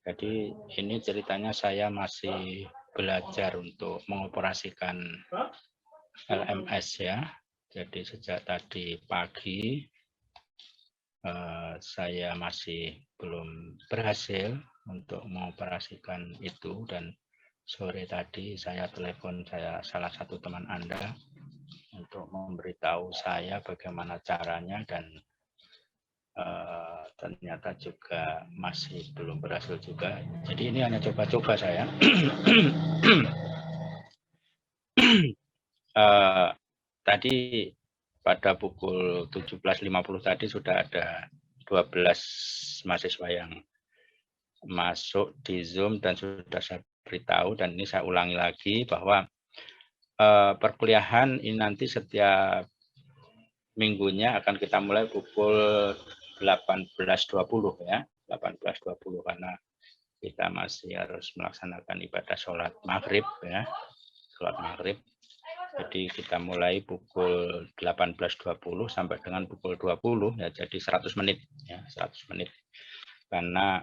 Jadi ini ceritanya saya masih belajar untuk mengoperasikan LMS ya. Jadi sejak tadi pagi saya masih belum berhasil untuk mengoperasikan itu, dan sore tadi saya telepon salah satu teman Anda untuk memberitahu saya bagaimana caranya, dan ternyata juga masih belum berhasil juga. Jadi ini hanya coba-coba saya. Tadi pada pukul 17.50 tadi sudah ada 12 mahasiswa yang masuk di Zoom dan sudah saya beritahu, dan ini saya ulangi lagi bahwa perkuliahan ini nanti setiap minggunya akan kita mulai pukul 18.20 ya, 18.20 karena kita masih harus melaksanakan ibadah sholat maghrib ya, sholat maghrib. Jadi kita mulai pukul 18.20 sampai dengan pukul 20 ya, jadi 100 menit ya, 100 menit. Karena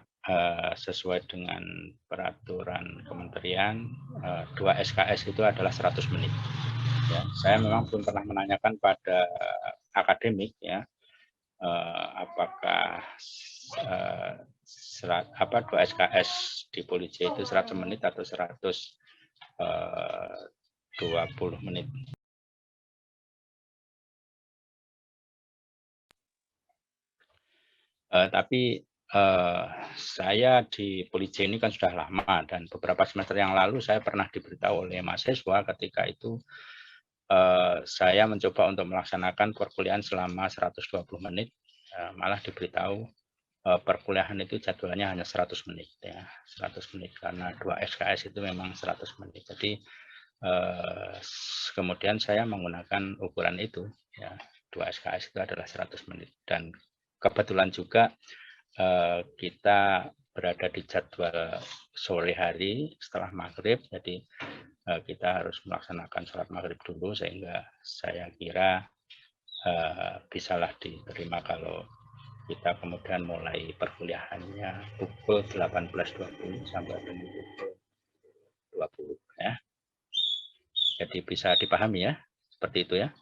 sesuai dengan peraturan kementerian 2 SKS itu adalah 100 menit. Ya, saya memang belum pernah menanyakan pada akademik ya, apakah 2 SKS di Polisi itu 100 menit atau 120 menit. Tapi saya di Polisi ini kan sudah lama, dan beberapa semester yang lalu saya pernah diberitahu oleh mahasiswa ketika itu saya mencoba untuk melaksanakan perkuliahan selama 120 menit, malah diberitahu perkuliahan itu jadwalnya hanya 100 menit ya, 100 menit karena 2 SKS itu memang 100 menit. Jadi kemudian saya menggunakan ukuran itu ya, 2 SKS itu adalah 100 menit, dan kebetulan juga kita berada di jadwal sore hari setelah maghrib, jadi kita harus melaksanakan sholat maghrib dulu, sehingga saya kira bisalah diterima kalau kita kemudian mulai perkuliahannya pukul 18.20 sampai dengan pukul 20 ya. Jadi bisa dipahami ya, seperti itu ya.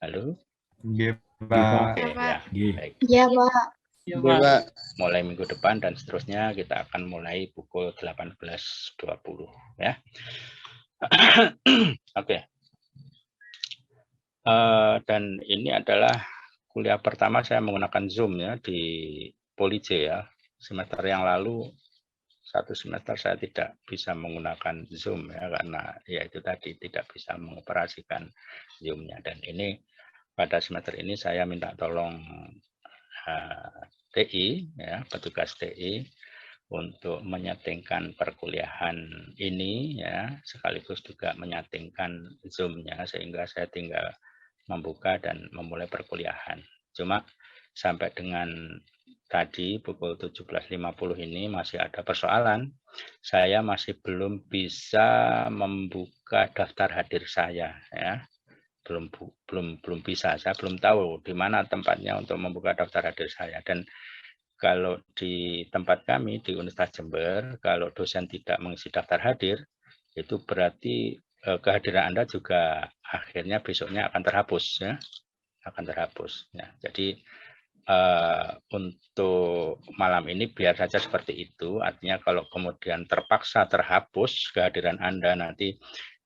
Halo? Iya, Pak. Oke, ya. Baik. Iya, Pak. Iya, Pak. Mulai minggu depan dan seterusnya kita akan mulai pukul 18.20 ya. Oke. Dan ini adalah kuliah pertama saya menggunakan Zoom ya di Polisi ya. Semester yang lalu, satu semester saya tidak bisa menggunakan Zoom ya, karena ya itu tadi tidak bisa mengoperasikan Zoom-nya. Dan ini pada semester ini saya minta tolong TI ya, petugas TI untuk menyetingkan perkuliahan ini ya, sekaligus juga menyetingkan Zoom-nya, sehingga saya tinggal membuka dan memulai perkuliahan. Cuma sampai dengan tadi pukul 17.50 ini masih ada persoalan. Saya masih belum bisa membuka daftar hadir saya ya. Belum bisa. Saya belum tahu di mana tempatnya untuk membuka daftar hadir saya. Dan kalau di tempat kami di Universitas Jember, kalau dosen tidak mengisi daftar hadir, itu berarti kehadiran Anda juga akhirnya besoknya akan terhapus ya, akan terhapus ya. Jadi untuk malam ini biar saja seperti itu, artinya kalau kemudian terpaksa terhapus kehadiran Anda, nanti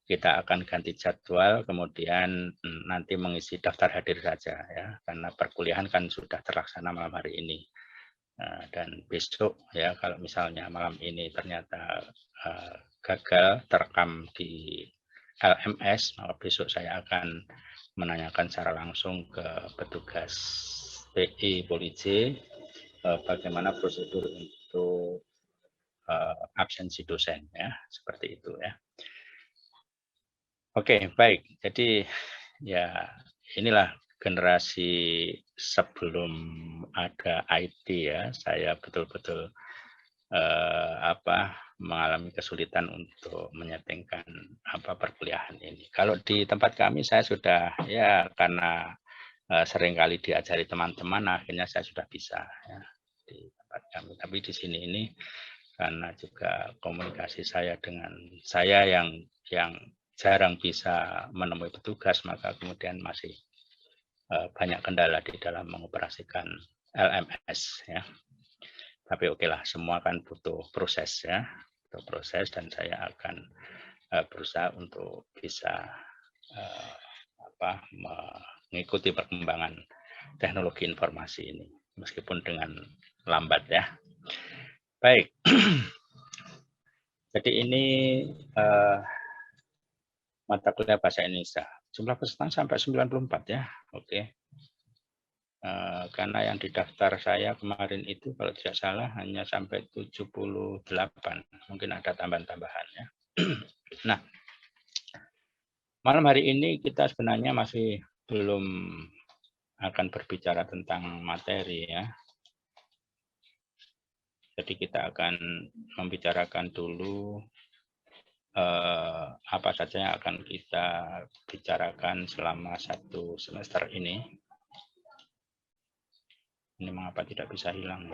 kita akan ganti jadwal, kemudian nanti mengisi daftar hadir saja ya, karena perkuliahan kan sudah terlaksana malam hari ini. Dan besok ya, kalau misalnya malam ini ternyata gagal terekam di LMS, maka besok saya akan menanyakan secara langsung ke petugas TI Polisi bagaimana prosedur untuk absensi dosen ya, seperti itu ya. Oke, baik. Jadi ya inilah generasi sebelum ada IT ya. Saya betul-betul mengalami kesulitan untuk menyetingkan perkuliahan ini. Kalau di tempat kami saya sudah ya, karena seringkali diajari teman-teman, akhirnya saya sudah bisa ya. Di pendapat kami. Tapi di sini ini karena juga komunikasi saya dengan saya yang jarang bisa menemui petugas, maka kemudian masih banyak kendala di dalam mengoperasikan LMS ya. Tapi oke lah, semua kan butuh proses ya, butuh proses, dan saya akan berusaha untuk bisa mengikuti perkembangan teknologi informasi ini, meskipun dengan lambat ya. Baik, jadi ini mata kuliah bahasa Indonesia. Jumlah peserta sampai 94 ya, oke. Karena yang didaftar saya kemarin itu kalau tidak salah hanya sampai 78, mungkin ada tambahan-tambahan ya. Nah, malam hari ini kita sebenarnya masih belum akan berbicara tentang materi ya. Jadi kita akan membicarakan dulu apa saja yang akan kita bicarakan selama 1 semester ini. Ini mengapa tidak bisa hilang?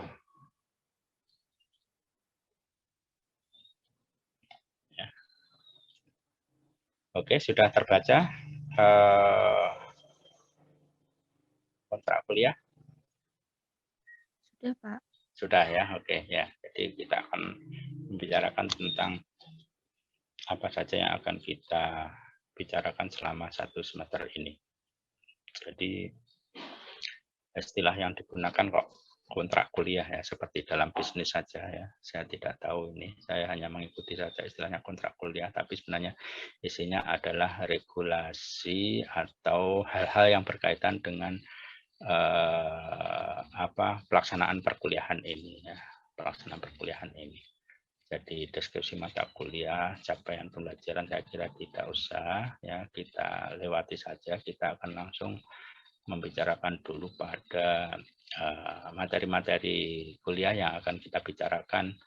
Ya. Oke, sudah terbaca kontrak kuliah? Sudah, Pak. Sudah ya, oke ya. Jadi kita akan membicarakan tentang apa saja yang akan kita bicarakan selama 1 semester ini. Jadi istilah yang digunakan kok kontrak kuliah ya, seperti dalam bisnis saja ya. Saya tidak tahu ini, saya hanya mengikuti saja istilahnya kontrak kuliah, tapi sebenarnya isinya adalah regulasi atau hal-hal yang berkaitan dengan pelaksanaan perkuliahan ini ya, pelaksanaan perkuliahan ini. Jadi deskripsi mata kuliah, capaian pembelajaran saya kira tidak usah ya, kita lewati saja. Kita akan langsung membicarakan dulu pada materi-materi kuliah yang akan kita bicarakan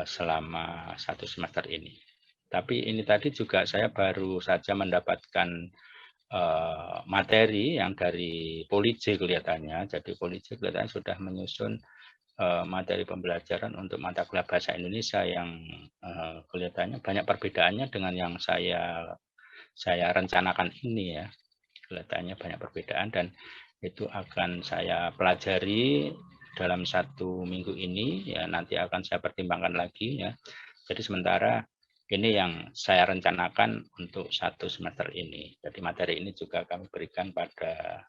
selama 1 semester ini. Tapi ini tadi juga saya baru saja mendapatkan materi yang dari Polij kelihatannya. Jadi Polij kelihatannya sudah menyusun materi pembelajaran untuk mata kuliah bahasa Indonesia yang kelihatannya banyak perbedaannya dengan yang saya rencanakan ini ya. Kelihatannya banyak perbedaan, dan itu akan saya pelajari dalam 1 minggu ini ya, nanti akan saya pertimbangkan lagi ya. Jadi sementara ini yang saya rencanakan untuk 1 semester ini. Jadi materi ini juga kami berikan pada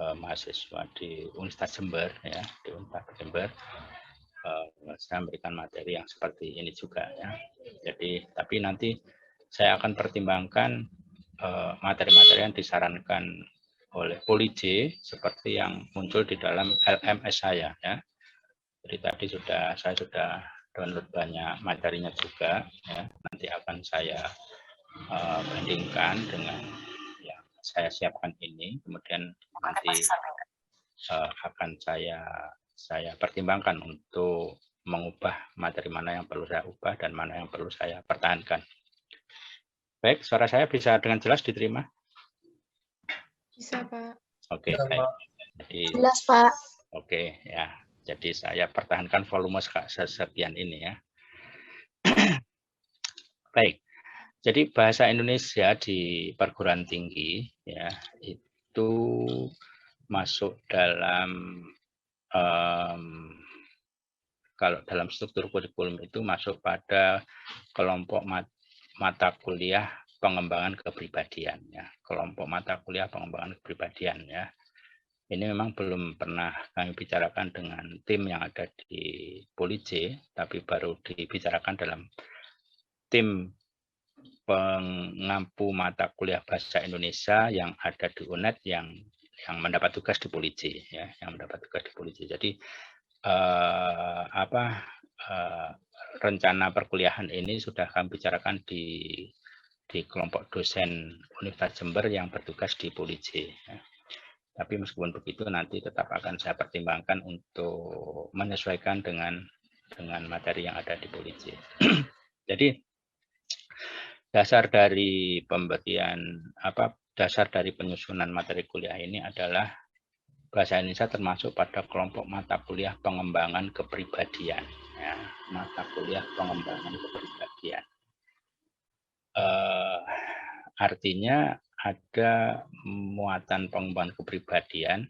mahasiswa di Universitas Jember ya, di Universitas Jember. Saya memberikan materi yang seperti ini juga ya. Jadi tapi nanti saya akan pertimbangkan materi-materi yang disarankan oleh Polij seperti yang muncul di dalam LMS saya ya. Jadi tadi saya sudah download banyak materinya juga ya. Nanti akan saya bandingkan dengan yang saya siapkan ini, kemudian nanti akan saya pertimbangkan untuk mengubah materi mana yang perlu saya ubah dan mana yang perlu saya pertahankan. Baik, suara saya bisa dengan jelas diterima? Bisa, Pak. Oke, baik. Jadi, jelas, Pak. Oke, ya. Jadi saya pertahankan volume sekian ini ya. Baik. Jadi bahasa Indonesia di perguruan tinggi ya itu masuk dalam kalau dalam struktur kurikulum itu masuk pada kelompok mata kuliah pengembangan kepribadian ya, kelompok mata kuliah pengembangan kepribadian ya. Ini memang belum pernah kami bicarakan dengan tim yang ada di Polij, tapi baru dibicarakan dalam tim pengampu mata kuliah bahasa Indonesia yang ada di UNED yang mendapat tugas di Polij ya, yang mendapat tugas di Polij. Jadi rencana perkuliahan ini sudah kami bicarakan di kelompok dosen Universitas Jember yang bertugas di Polij. Ya. Tapi meskipun begitu nanti tetap akan saya pertimbangkan untuk menyesuaikan dengan materi yang ada di Polij. Jadi dasar dari penyusunan materi kuliah ini adalah bahasa Indonesia termasuk pada kelompok mata kuliah pengembangan kepribadian. Ya, mata kuliah pengembangan kepribadian. Artinya ada muatan pengembangan kepribadian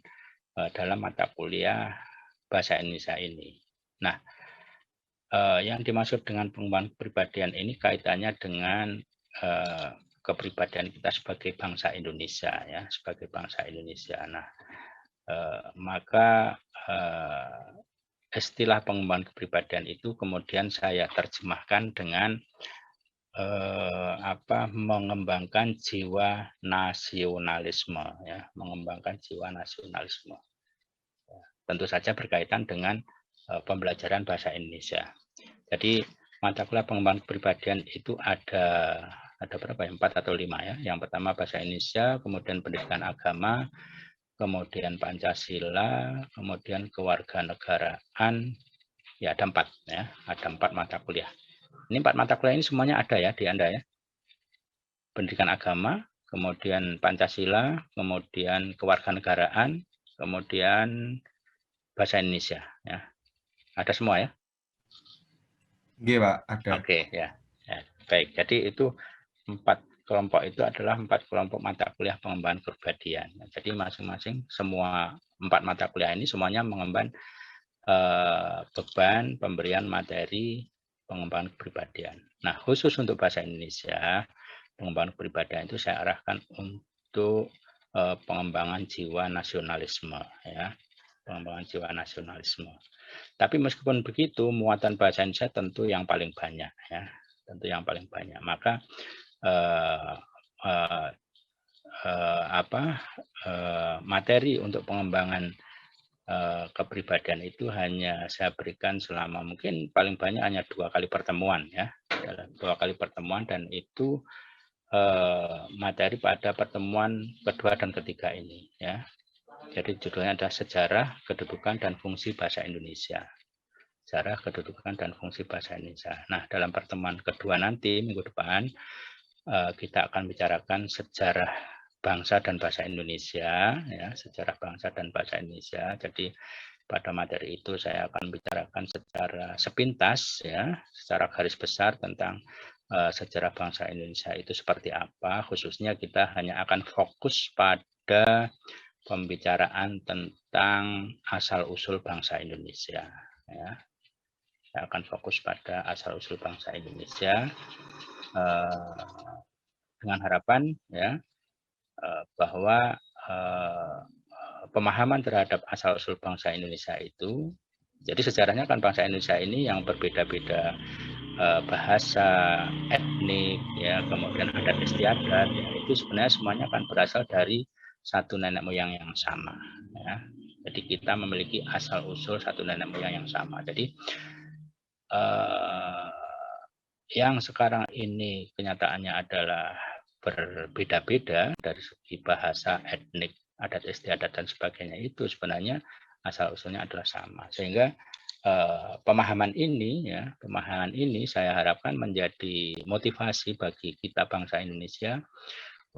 dalam mata kuliah bahasa Indonesia ini. Nah, yang dimaksud dengan pengembangan kepribadian ini kaitannya dengan kepribadian kita sebagai bangsa Indonesia, ya, sebagai bangsa Indonesia. Nah, maka istilah pengembangan kepribadian itu kemudian saya terjemahkan dengan mengembangkan jiwa nasionalisme, ya, mengembangkan jiwa nasionalisme. Tentu saja berkaitan dengan pembelajaran bahasa Indonesia. Jadi mata kuliah pengembangan kepribadian itu ada berapa ya? 4 atau 5 ya. Yang pertama bahasa Indonesia, kemudian pendidikan agama, kemudian Pancasila, kemudian kewarganegaraan. Ya ada 4 ya, ada 4 mata kuliah. Ini 4 mata kuliah ini semuanya ada ya di Anda ya. Pendidikan agama, kemudian Pancasila, kemudian kewarganegaraan, kemudian bahasa Indonesia ya. Ada semua ya? Oke, Pak, ada. Oke, ya. Baik, jadi itu 4 kelompok itu adalah 4 kelompok mata kuliah pengembangan kepribadian. Jadi masing-masing semua 4 mata kuliah ini semuanya mengemban beban pemberian materi pengembangan kepribadian. Nah, khusus untuk bahasa Indonesia, pengembangan kepribadian itu saya arahkan untuk pengembangan jiwa nasionalisme, ya, pengembangan jiwa nasionalisme. Tapi meskipun begitu, muatan bahasa Indonesia tentu yang paling banyak, ya, tentu yang paling banyak. Maka materi untuk pengembangan kepribadian itu hanya saya berikan selama mungkin paling banyak hanya 2 kali pertemuan, ya, 2 kali pertemuan, dan itu materi pada pertemuan kedua dan ketiga ini, ya. Jadi judulnya adalah Sejarah, Kedudukan, dan Fungsi Bahasa Indonesia. Sejarah, Kedudukan, dan Fungsi Bahasa Indonesia. Nah, dalam pertemuan kedua nanti, minggu depan, kita akan bicarakan sejarah bangsa dan bahasa Indonesia, ya, sejarah bangsa dan bahasa Indonesia. Jadi pada materi itu saya akan bicarakan secara sepintas, ya, secara garis besar tentang sejarah bangsa Indonesia itu seperti apa. Khususnya kita hanya akan fokus pada pembicaraan tentang asal-usul bangsa Indonesia, ya. Saya akan fokus pada asal-usul bangsa Indonesia dengan harapan, ya, bahwa pemahaman terhadap asal-usul bangsa Indonesia itu, jadi sejarahnya kan bangsa Indonesia ini yang berbeda-beda bahasa, etnik, ya, kemudian adat istiadat, ya, itu sebenarnya semuanya kan berasal dari satu nenek moyang yang sama, ya. Jadi kita memiliki asal-usul satu nenek moyang yang sama. Jadi yang sekarang ini kenyataannya adalah berbeda-beda dari segi bahasa, etnik, adat istiadat, dan sebagainya, itu sebenarnya asal-usulnya adalah sama. Sehingga pemahaman ini, ya, pemahaman ini saya harapkan menjadi motivasi bagi kita bangsa Indonesia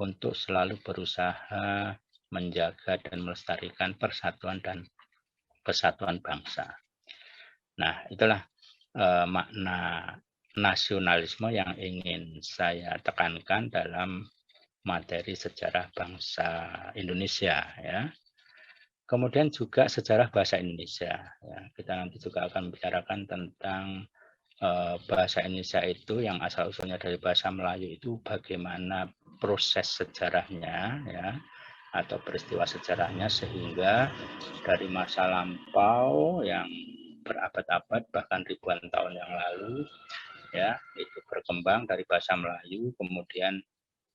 untuk selalu berusaha menjaga dan melestarikan persatuan dan kesatuan bangsa. Nah, itulah makna nasionalisme yang ingin saya tekankan dalam materi sejarah bangsa Indonesia, ya. Kemudian juga sejarah bahasa Indonesia, ya. Kita nanti juga akan bicarakan tentang bahasa Indonesia itu yang asal usulnya dari bahasa Melayu itu bagaimana proses sejarahnya, ya, atau peristiwa sejarahnya, sehingga dari masa lampau yang berabad-abad bahkan ribuan tahun yang lalu, ya, itu berkembang dari bahasa Melayu, kemudian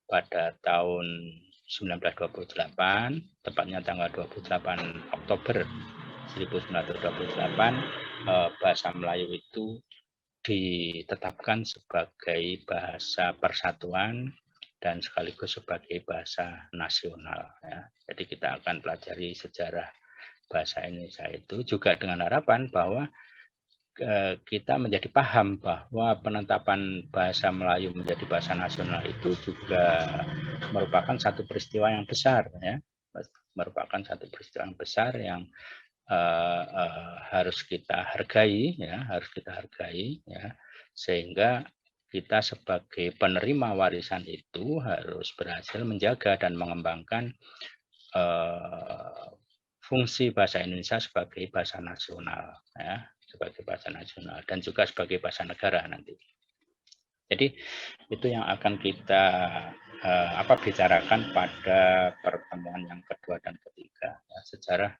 pada tahun 1928, tepatnya tanggal 28 Oktober 1928, bahasa Melayu itu ditetapkan sebagai bahasa persatuan dan sekaligus sebagai bahasa nasional, ya. Jadi kita akan pelajari sejarah bahasa Indonesia itu juga dengan harapan bahwa kita menjadi paham bahwa penetapan bahasa Melayu menjadi bahasa nasional itu juga merupakan satu peristiwa yang besar, ya, merupakan satu peristiwa yang besar yang harus kita hargai, ya, sehingga kita sebagai penerima warisan itu harus berhasil menjaga dan mengembangkan fungsi bahasa Indonesia sebagai bahasa nasional, ya, dan juga sebagai bahasa negara nanti. Jadi itu yang akan kita bicarakan pada pertemuan yang kedua dan ketiga, ya, sejarah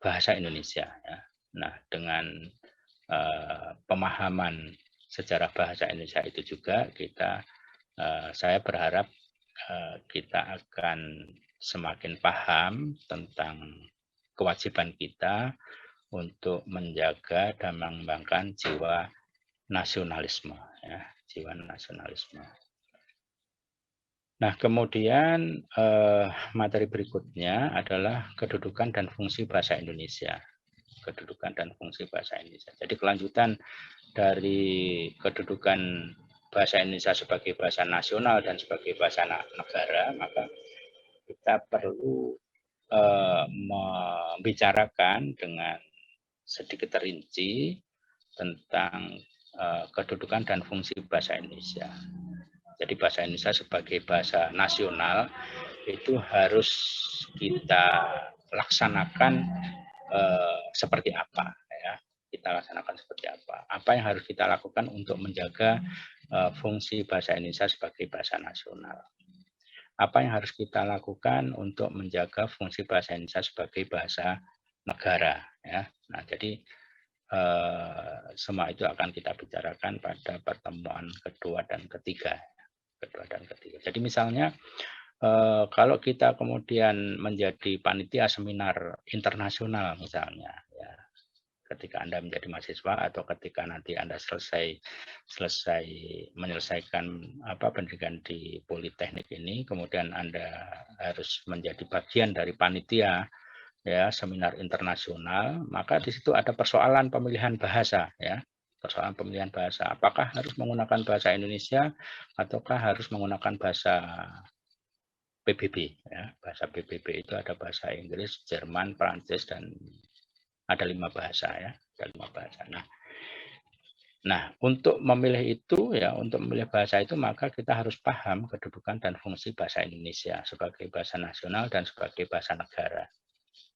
bahasa Indonesia. Ya. Nah, dengan pemahaman sejarah bahasa Indonesia itu juga saya berharap kita akan semakin paham tentang kewajiban kita untuk menjaga dan mengembangkan jiwa nasionalisme, ya, jiwa nasionalisme. Nah, kemudian materi berikutnya adalah kedudukan dan fungsi bahasa Indonesia. Kedudukan dan fungsi bahasa Indonesia. Jadi kelanjutan dari kedudukan bahasa Indonesia sebagai bahasa nasional dan sebagai bahasa negara, maka kita perlu membicarakan dengan sedikit terinci tentang kedudukan dan fungsi bahasa Indonesia. Jadi bahasa Indonesia sebagai bahasa nasional itu harus kita laksanakan seperti apa, ya. Kita laksanakan seperti apa. Apa yang harus kita lakukan untuk menjaga fungsi bahasa Indonesia sebagai bahasa nasional. Apa yang harus kita lakukan untuk menjaga fungsi bahasa Indonesia sebagai bahasa negara, ya. Nah, jadi semua itu akan kita bicarakan pada pertemuan kedua dan ketiga. Jadi misalnya kalau kita kemudian menjadi panitia seminar internasional misalnya, ya, ketika Anda menjadi mahasiswa atau ketika nanti Anda selesai menyelesaikan pendidikan di Politeknik ini, kemudian Anda harus menjadi bagian dari panitia, ya, seminar internasional, maka di situ ada persoalan pemilihan bahasa, ya. Persoalan pemilihan bahasa, apakah harus menggunakan bahasa Indonesia ataukah harus menggunakan bahasa PBB, ya. Bahasa PBB itu ada bahasa Inggris, Jerman, Prancis, dan ada 5 bahasa, ya. Ada 5 bahasa. Nah, untuk memilih itu, ya, untuk memilih bahasa itu, maka kita harus paham kedudukan dan fungsi bahasa Indonesia sebagai bahasa nasional dan sebagai bahasa negara.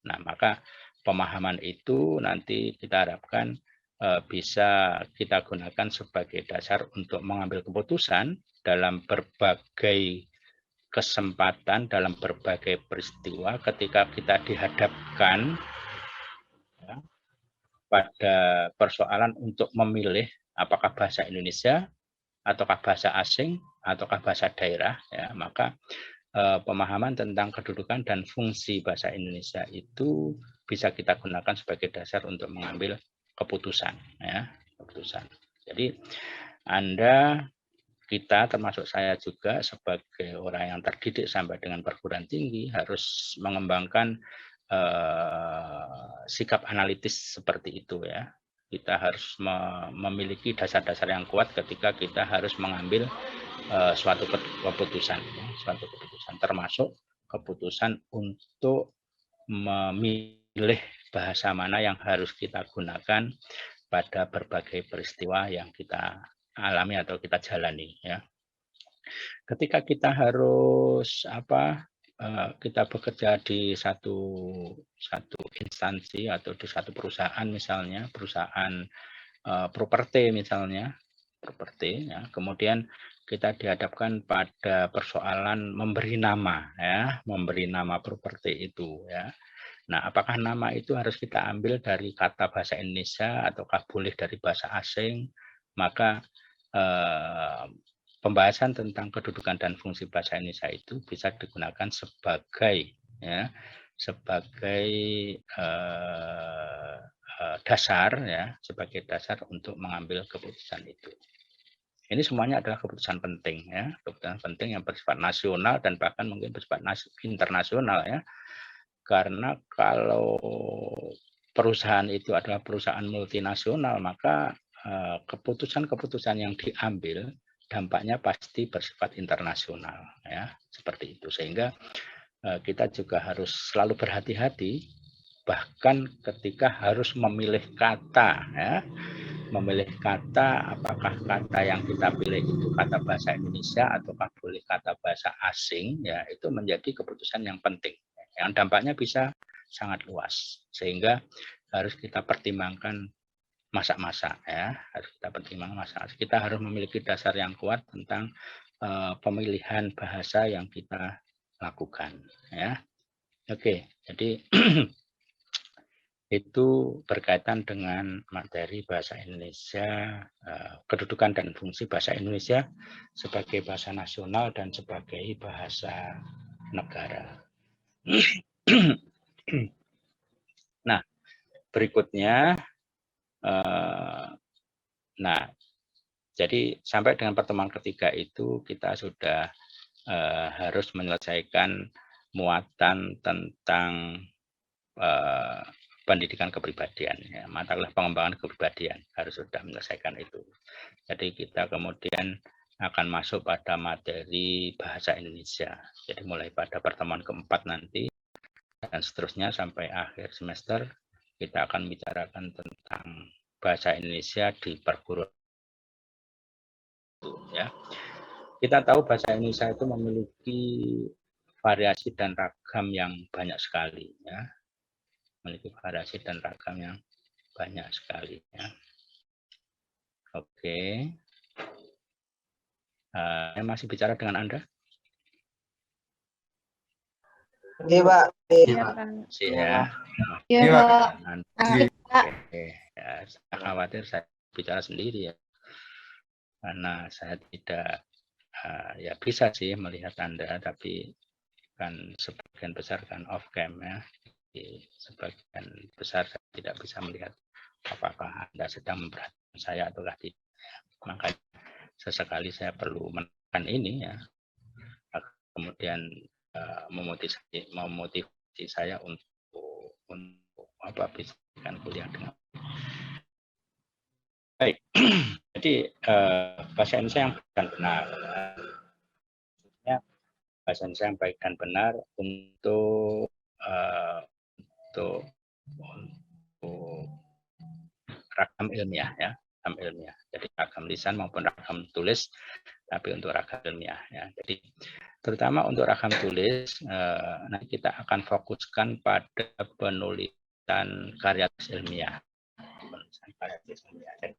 Nah, maka pemahaman itu nanti kita harapkan bisa kita gunakan sebagai dasar untuk mengambil keputusan dalam berbagai kesempatan, dalam berbagai peristiwa ketika kita dihadapkan, ya, pada persoalan untuk memilih apakah bahasa Indonesia, ataukah bahasa asing, ataukah bahasa daerah, ya, maka pemahaman tentang kedudukan dan fungsi bahasa Indonesia itu bisa kita gunakan sebagai dasar untuk mengambil keputusan, ya, keputusan. Jadi kita termasuk saya juga sebagai orang yang terdidik sampai dengan perguruan tinggi harus mengembangkan sikap analitis seperti itu, ya. Kita harus memiliki dasar-dasar yang kuat ketika kita harus mengambil suatu keputusan, termasuk keputusan untuk memilih bahasa mana yang harus kita gunakan pada berbagai peristiwa yang kita alami atau kita jalani, ya. Ketika kita harus kita bekerja di satu instansi atau di satu perusahaan, misalnya perusahaan properti misalnya, ya. Kemudian kita dihadapkan pada persoalan memberi nama, ya, memberi nama properti itu, ya. Nah, apakah nama itu harus kita ambil dari kata bahasa Indonesia ataukah boleh dari bahasa asing? Maka pembahasan tentang kedudukan dan fungsi bahasa Indonesia itu bisa digunakan sebagai, ya, sebagai dasar, ya, sebagai dasar untuk mengambil keputusan itu. Ini semuanya adalah keputusan penting, ya, keputusan penting yang bersifat nasional dan bahkan mungkin bersifat internasional, ya. Karena kalau perusahaan itu adalah perusahaan multinasional, maka keputusan-keputusan yang diambil dampaknya pasti bersifat internasional, ya, seperti itu. Sehingga kita juga harus selalu berhati-hati, bahkan ketika harus memilih kata, ya. Memilih kata, apakah kata yang kita pilih itu kata bahasa Indonesia ataukah boleh kata bahasa asing, ya itu menjadi keputusan yang penting. Yang dampaknya bisa sangat luas, sehingga harus kita pertimbangkan masa-masa, ya. Harus kita pertimbangkan masa-masa. Kita harus memiliki dasar yang kuat tentang pemilihan bahasa yang kita lakukan, ya. Oke, jadi itu berkaitan dengan materi bahasa Indonesia, kedudukan dan fungsi bahasa Indonesia sebagai bahasa nasional dan sebagai bahasa negara. Nah, berikutnya, nah, jadi sampai dengan pertemuan ketiga itu kita sudah harus menyelesaikan muatan tentang pendidikan kepribadian, ya, mata kuliah pengembangan kepribadian harus sudah menyelesaikan itu. Jadi kita kemudian akan masuk pada materi bahasa Indonesia. Jadi mulai pada pertemuan keempat nanti dan seterusnya sampai akhir semester kita akan bicarakan tentang bahasa Indonesia di perguruan. Ya, kita tahu bahasa Indonesia itu memiliki variasi dan ragam yang banyak sekali, ya. Memiliki variasi dan ragam yang banyak sekali, ya. Oke. Saya masih bicara dengan Anda? Iya, Pak. Iya, Pak. Masih ya. Iya, Iya, Pak. Oke. Ya, saya khawatir saya bicara sendiri, ya. Karena saya tidak, ya bisa sih melihat Anda, tapi kan sebagian besar kan off cam, ya. Jadi, sebagian besar saya tidak bisa melihat apakah Anda sedang memperhatikan saya atau tidak. Makanya sesekali saya perlu menekan ini, ya. Kemudian memotivasi saya untuk bisa kuliah dengan baik. Jadi bahasa Indonesia yang baik dan benar, bahasa Indonesia yang baik dan benar untuk ragam ilmiah, ya, ragam ilmiah. Jadi ragam lisan maupun ragam tulis, tapi untuk ragam ilmiah, ya. Jadi terutama untuk ragam tulis, nanti kita akan fokuskan pada penulisan karya tulis ilmiah. Penulisan karya tulis ilmiah. Jadi,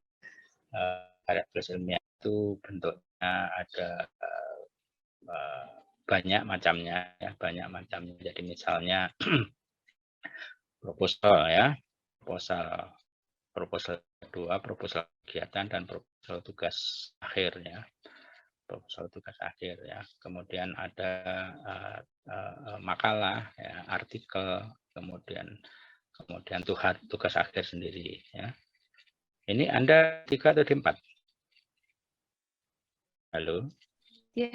karya tulis ilmiah itu bentuknya ada banyak macamnya, ya, banyak macamnya. Jadi misalnya proposal, ya, proposal kedua, proposal kegiatan, dan proposal tugas akhir, ya. Proposal tugas akhir, ya. Kemudian ada makalah, ya, artikel, kemudian tugas akhir sendiri, ya. Ini Anda 3 atau D4? Halo? D4.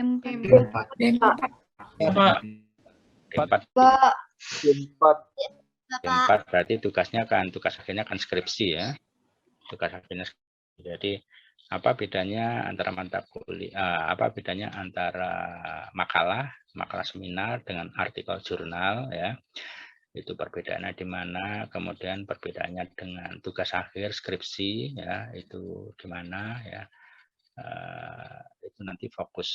D4 berarti tugasnya kan, tugas akhirnya kan skripsi, ya. Tugas akhirnya skripsi. Jadi apa bedanya antara mata kuliah, apa bedanya antara makalah seminar dengan artikel jurnal, ya. Itu perbedaannya di mana, kemudian perbedaannya dengan tugas akhir skripsi, ya, itu di mana, ya. Itu nanti fokus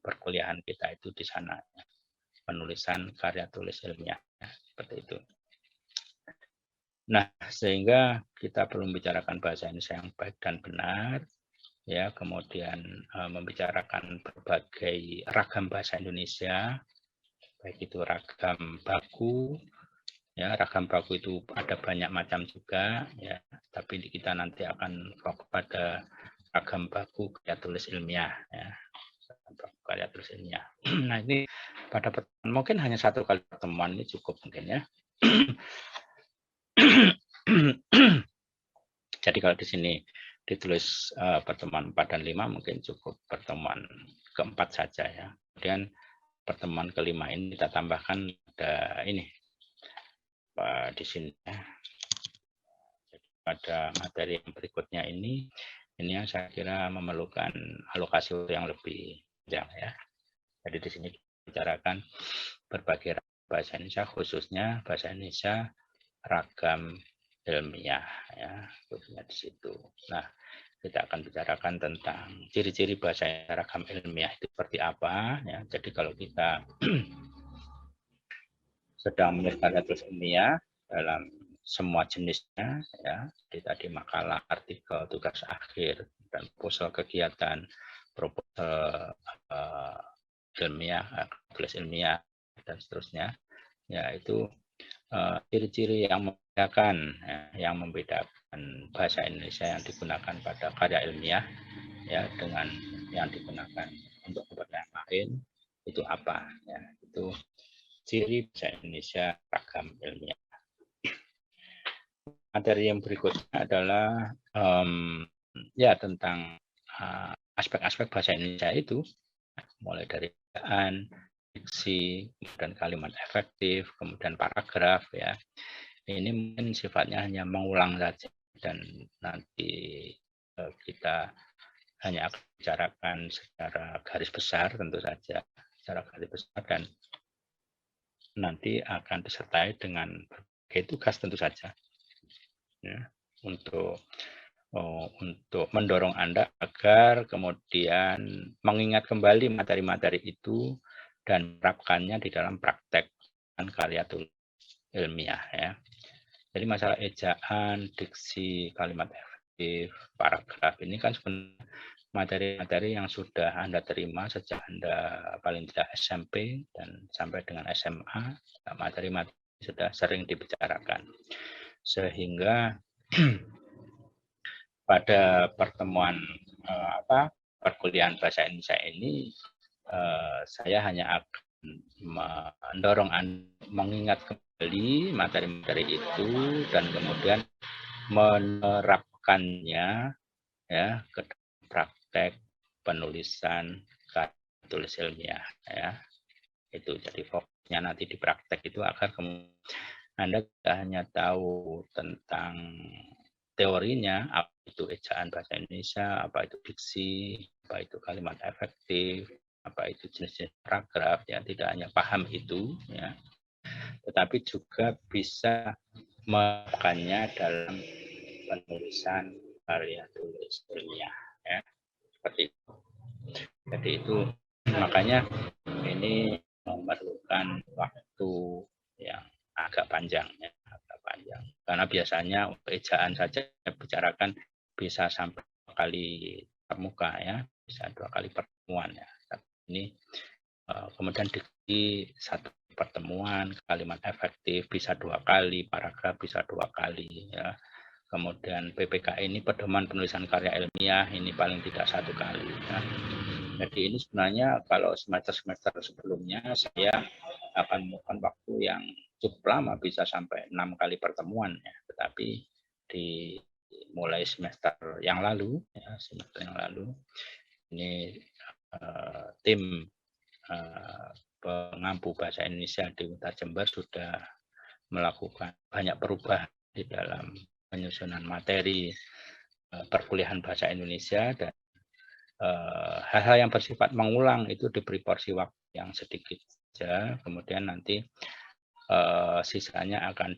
perkuliahan kita itu di sana, ya. Penulisan karya tulis ilmiah, ya, seperti itu. Nah, sehingga kita perlu membicarakan bahasa Indonesia yang baik dan benar, ya, kemudian membicarakan berbagai ragam bahasa Indonesia, baik itu ragam baku, ya. Ragam baku itu ada banyak macam juga, ya, tapi kita nanti akan fokus pada ragam baku karya tulis ilmiah, ya. Karya tulis ilmiah. Nah, ini pada pertemuan mungkin hanya 1 kali pertemuan ini cukup mungkin, ya. Jadi kalau di sini ditulis pertemuan 4 dan 5 mungkin cukup pertemuan keempat saja, ya. Kemudian pertemuan kelima ini kita tambahkan ada ini di sini, ya. Jadi pada materi yang berikutnya ini yang saya kira memerlukan alokasi yang lebih panjang, ya. Jadi di sini bicarakan berbagai bahasa Indonesia, khususnya bahasa Indonesia ragam ilmiah, ya, khususnya di situ. Nah, kita akan bicarakan tentang ciri-ciri bahasa ragam ilmiah itu seperti apa, ya. Jadi kalau kita sedang menulis karya tulis ilmiah dalam semua jenisnya, ya, jadi tadi makalah, artikel, tugas akhir, dan proposal kegiatan, proposal ilmiah, tulis ilmiah, dan seterusnya, ya, itu ciri-ciri yang membedakan bahasa Indonesia yang digunakan pada karya ilmiah, ya, dengan yang digunakan untuk kepentingan lain itu apa, ya, itu ciri bahasa Indonesia ragam ilmiah. Materi yang berikutnya adalah ya tentang aspek-aspek bahasa Indonesia itu, mulai dari bacaan, diksi, kemudian kalimat efektif, kemudian paragraf, ya. Ini mungkin sifatnya hanya mengulang saja, dan nanti kita hanya akan bicarakan secara garis besar, tentu saja secara garis besar, dan nanti akan disertai dengan berbagai tugas tentu saja, ya, untuk mendorong Anda agar kemudian mengingat kembali materi-materi itu dan menerapkannya di dalam praktek karya tulis ilmiah, ya. Jadi masalah ejaan, diksi, kalimat efektif, paragraf ini kan sebenarnya materi-materi yang sudah Anda terima sejak Anda paling tidak SMP dan sampai dengan SMA, materi-materi sudah sering dibicarakan. Sehingga pada pertemuan perkuliahan bahasa Indonesia ini saya hanya akan mendorong Anda mengingat kembali materi-materi itu dan kemudian menerapkannya, ya, ke praktek penulisan karya tulis ilmiah, ya. Itu jadi fokusnya nanti di praktek itu agar kemudian Anda tidak hanya tahu tentang teorinya, apa itu ejaan bahasa Indonesia, apa itu diksi, apa itu kalimat efektif, apa itu jenis-jenis paragraf, ya, tidak hanya paham itu, ya, tetapi juga bisa melakukannya dalam penulisan karya tulis ilmiah, ya, seperti itu. Jadi itu makanya ini memerlukan waktu yang agak panjang, ya, agak panjang. Karena biasanya untuk ejaan saja bicarakan bisa sampai 2 kali muka, ya, bisa 2 kali pertemuan, ya. Ini kemudian diksi 1 pertemuan, kalimat efektif bisa 2 kali, paragraf bisa 2 kali, ya. Kemudian PPK ini pedoman penulisan karya ilmiah ini paling tidak 1 kali, ya. Jadi ini sebenarnya kalau semester-semester sebelumnya saya akan memakan waktu yang cukup lama, bisa sampai 6 kali pertemuan, ya. Tetapi di mulai semester yang lalu, ya, ini tim pengampu bahasa Indonesia di Untar Jember sudah melakukan banyak perubahan di dalam penyusunan materi perkuliahan bahasa Indonesia, dan hal-hal yang bersifat mengulang itu diberi porsi waktu yang sedikit saja, kemudian nanti sisanya akan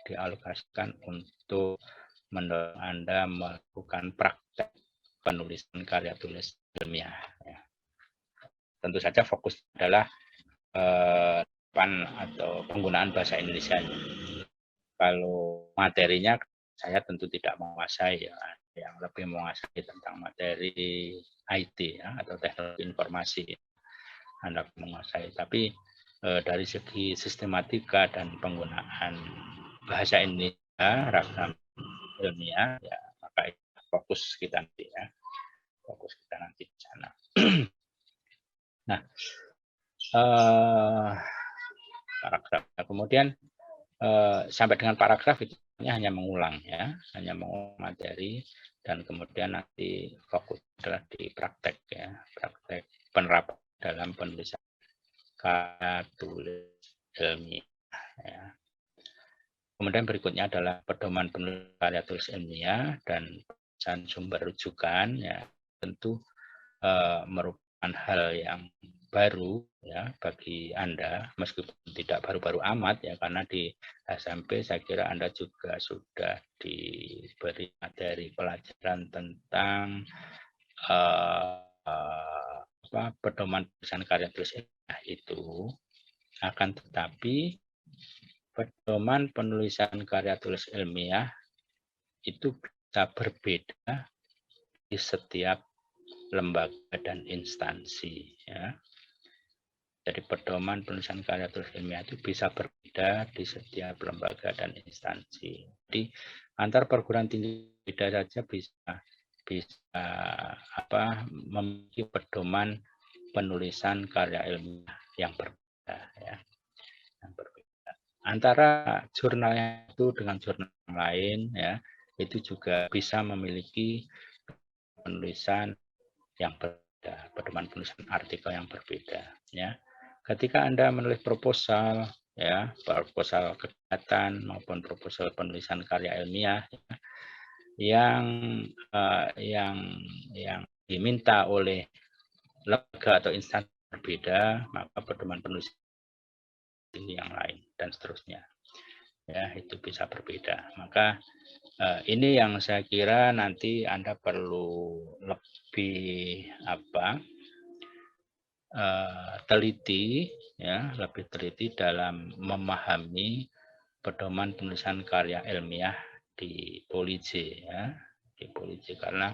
dialokasikan untuk mendorong Anda melakukan praktek penulisan karya tulis ilmiah, ya. Tentu saja fokus adalah atau penggunaan bahasa Indonesia. Kalau materinya saya tentu tidak menguasai, ya, yang lebih menguasai tentang materi IT, ya, atau teknologi informasi, Anda menguasai. Tapi dari segi sistematika dan penggunaan bahasa Indonesia ragam ilmiah, ya, maka fokus kita nanti, ya, fokus kita nanti di sana. Nah, paragraf. Kemudian sampai dengan paragraf itu hanya mengulang, ya, hanya mengulang materi, dan kemudian nanti fokus adalah di praktek, ya, praktek penerapan dalam penulisan karya tulis ilmiah, ya. Kemudian berikutnya adalah pedoman penulisan karya tulis ilmiah dan sumber rujukan, ya, tentu merupakan hal yang baru ya bagi Anda, meskipun tidak baru-baru amat ya, karena di SMP saya kira Anda juga sudah diberi materi pelajaran tentang pedoman penulisan karya tulis ilmiah itu. Akan tetapi pedoman penulisan karya tulis ilmiah itu bisa berbeda di setiap lembaga dan instansi ya. Jadi pedoman penulisan karya tulis ilmiah itu bisa berbeda di setiap lembaga dan instansi. Jadi antar perguruan tinggi beda saja bisa memiliki pedoman penulisan karya ilmiah yang berbeda ya. Yang berbeda. Antara jurnal itu dengan jurnal yang lain ya, itu juga bisa memiliki penulisan yang berbeda, pedoman penulisan artikel yang berbeda ya. Ketika Anda menulis proposal ya, proposal kegiatan maupun proposal penulisan karya ilmiah ya, yang diminta oleh lembaga atau instansi berbeda, maka pedoman penulisan yang lain dan seterusnya ya, itu bisa berbeda. Maka ini yang saya kira nanti Anda perlu lebih teliti ya, lebih teliti dalam memahami pedoman penulisan karya ilmiah di Polij ya, di Polij, karena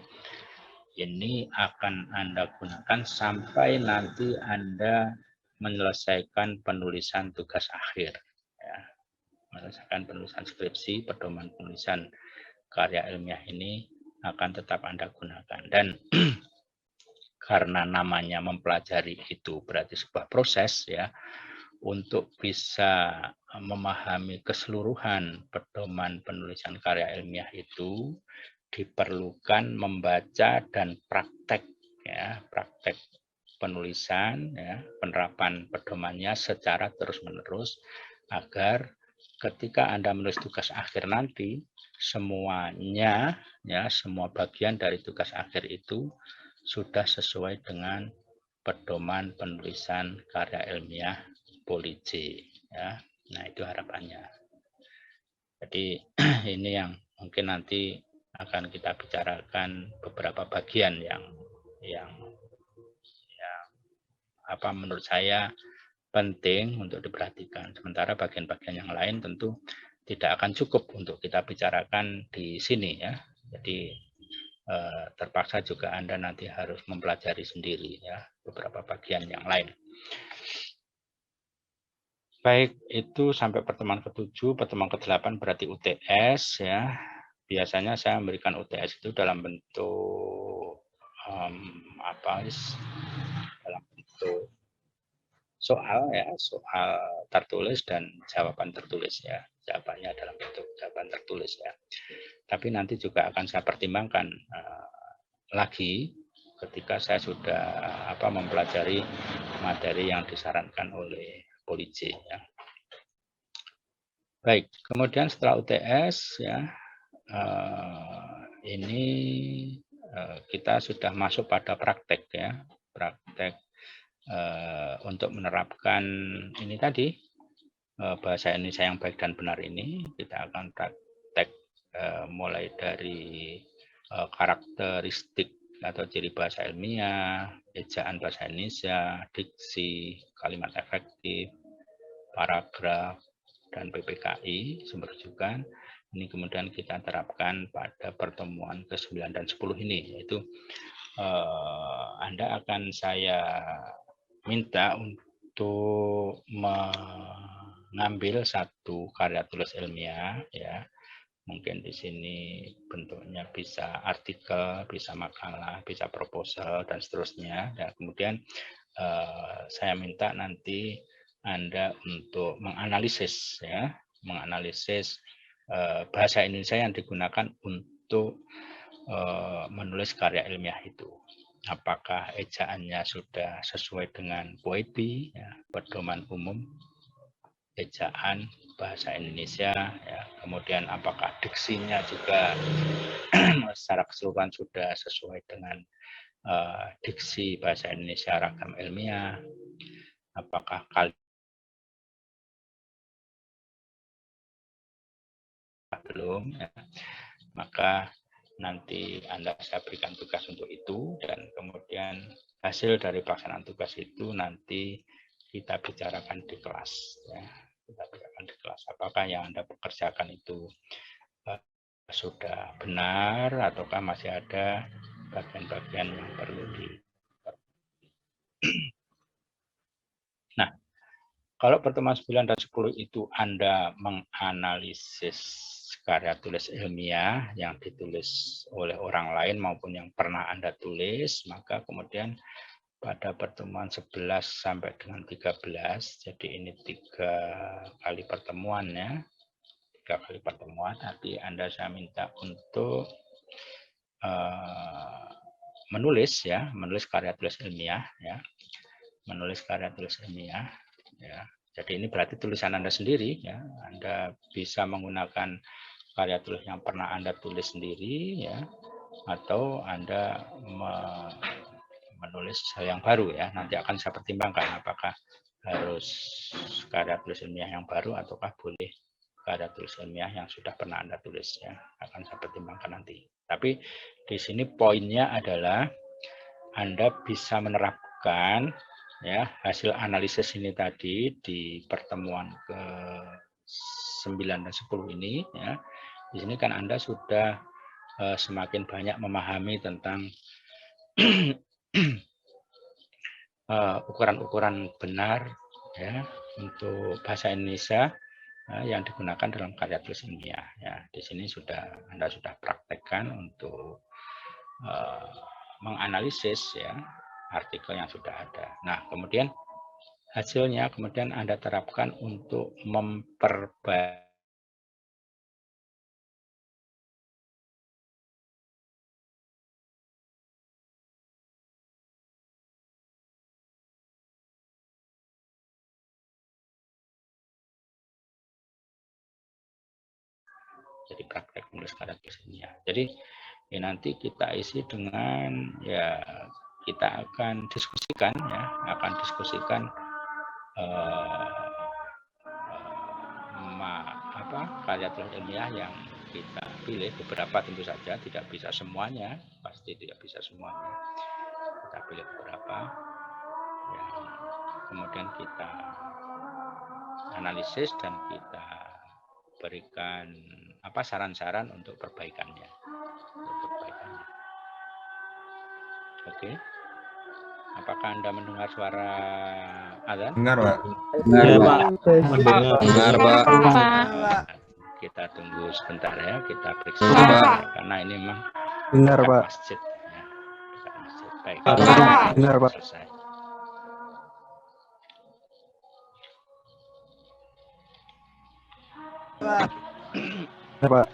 ini akan Anda gunakan sampai nanti Anda menyelesaikan penulisan tugas akhir ya. Menyelesaikan penulisan skripsi, pedoman penulisan karya ilmiah ini akan tetap Anda gunakan. Dan karena namanya mempelajari itu berarti sebuah proses ya, untuk bisa memahami keseluruhan pedoman penulisan karya ilmiah itu diperlukan membaca dan praktek ya, praktek penulisan ya, penerapan pedomannya secara terus-menerus agar ketika Anda menulis tugas akhir nanti semuanya ya, semua bagian dari tugas akhir itu sudah sesuai dengan pedoman penulisan karya ilmiah Polij ya. Nah, itu harapannya. Jadi ini yang mungkin nanti akan kita bicarakan beberapa bagian yang menurut saya penting untuk diperhatikan. Sementara bagian-bagian yang lain tentu tidak akan cukup untuk kita bicarakan di sini ya. Jadi terpaksa juga Anda nanti harus mempelajari sendiri ya beberapa bagian yang lain. Baik, itu sampai pertemuan ke-7, pertemuan ke-8 berarti UTS ya. Biasanya saya memberikan UTS itu dalam bentuk dalam bentuk soal ya, soal tertulis dan jawaban tertulis ya. Jawabannya dalam bentuk jawaban tertulis ya. Tapi nanti juga akan saya pertimbangkan lagi ketika saya sudah mempelajari materi yang disarankan oleh Polij ya. Baik, kemudian setelah UTS ya, ini kita sudah masuk pada praktek ya, praktek untuk menerapkan ini tadi bahasa Indonesia yang baik dan benar ini. Kita akan praktek mulai dari karakteristik atau ciri bahasa ilmiah, ejaan bahasa Indonesia, diksi, kalimat efektif, paragraf, dan PPKI, sumber rujukan. Ini kemudian kita terapkan pada pertemuan ke-9 dan 10 ini, yaitu Anda akan saya minta untuk mengambil satu karya tulis ilmiah ya. Mungkin di sini bentuknya bisa artikel, bisa makalah, bisa proposal dan seterusnya. Dan kemudian saya minta nanti Anda untuk menganalisis ya, menganalisis bahasa Indonesia yang digunakan untuk menulis karya ilmiah itu. Apakah ejaannya sudah sesuai dengan POETI, ya, pedoman umum ejaan bahasa Indonesia, ya. Kemudian apakah diksinya juga secara keseluruhan sudah sesuai dengan diksi bahasa Indonesia ragam ilmiah, apakah kalian belum, ya, maka nanti saya berikan tugas untuk itu, dan kemudian hasil dari pelaksanaan tugas itu nanti kita bicarakan di kelas, ya. Kita bicarakan di kelas apakah yang Anda pekerjakan itu sudah benar ataukah masih ada bagian-bagian yang perlu di. Nah, kalau pertemuan 9 dan 10 itu Anda menganalisis karya tulis ilmiah yang ditulis oleh orang lain maupun yang pernah Anda tulis, maka kemudian pada pertemuan 11 sampai dengan 13, jadi ini 3 kali pertemuan, ya. 3 kali pertemuan, nanti saya minta untuk menulis karya tulis ilmiah, ya. Menulis karya tulis ilmiah, ya. Jadi ini berarti tulisan Anda sendiri, ya. Anda bisa menggunakan karya tulis yang pernah Anda tulis sendiri, ya, atau Anda menulis hal yang baru, ya. Nanti akan saya pertimbangkan apakah harus karya tulis ilmiah yang baru ataukah boleh karya tulis ilmiah yang sudah pernah Anda tulis, ya. Akan saya pertimbangkan nanti. Tapi di sini poinnya adalah Anda bisa menerapkan, ya, hasil analisis ini tadi di pertemuan ke 9 dan 10 ini, ya. Di sini kan Anda sudah semakin banyak memahami tentang ukuran-ukuran benar, ya, untuk bahasa Indonesia yang digunakan dalam karya tulis ilmiah, ya. Di sini Anda sudah praktekkan untuk menganalisis, ya, artikel yang sudah ada. Nah, kemudian hasilnya kemudian Anda terapkan untuk memperbaiki jadi praktek menulis karya tulis ilmiah. Jadi ya, nanti kita isi dengan, ya, kita akan diskusikan, ya, karya tulis ilmiah yang kita pilih. Beberapa tentu saja, tidak bisa semuanya, pasti tidak bisa semuanya. Kita pilih beberapa, ya, kemudian kita analisis dan kita berikan saran-saran untuk perbaikannya. Oke. Apakah Anda mendengar suara azan? Dengar, Pak. Ya, Pak. Dengar, Pak. Kita tunggu sebentar, ya. Kita periksa karena ini memang Dengar, dekat Pak. masjid, ya. Dekat masjid. Baik. Dengar, Pak. Selesai. Ya, Pak.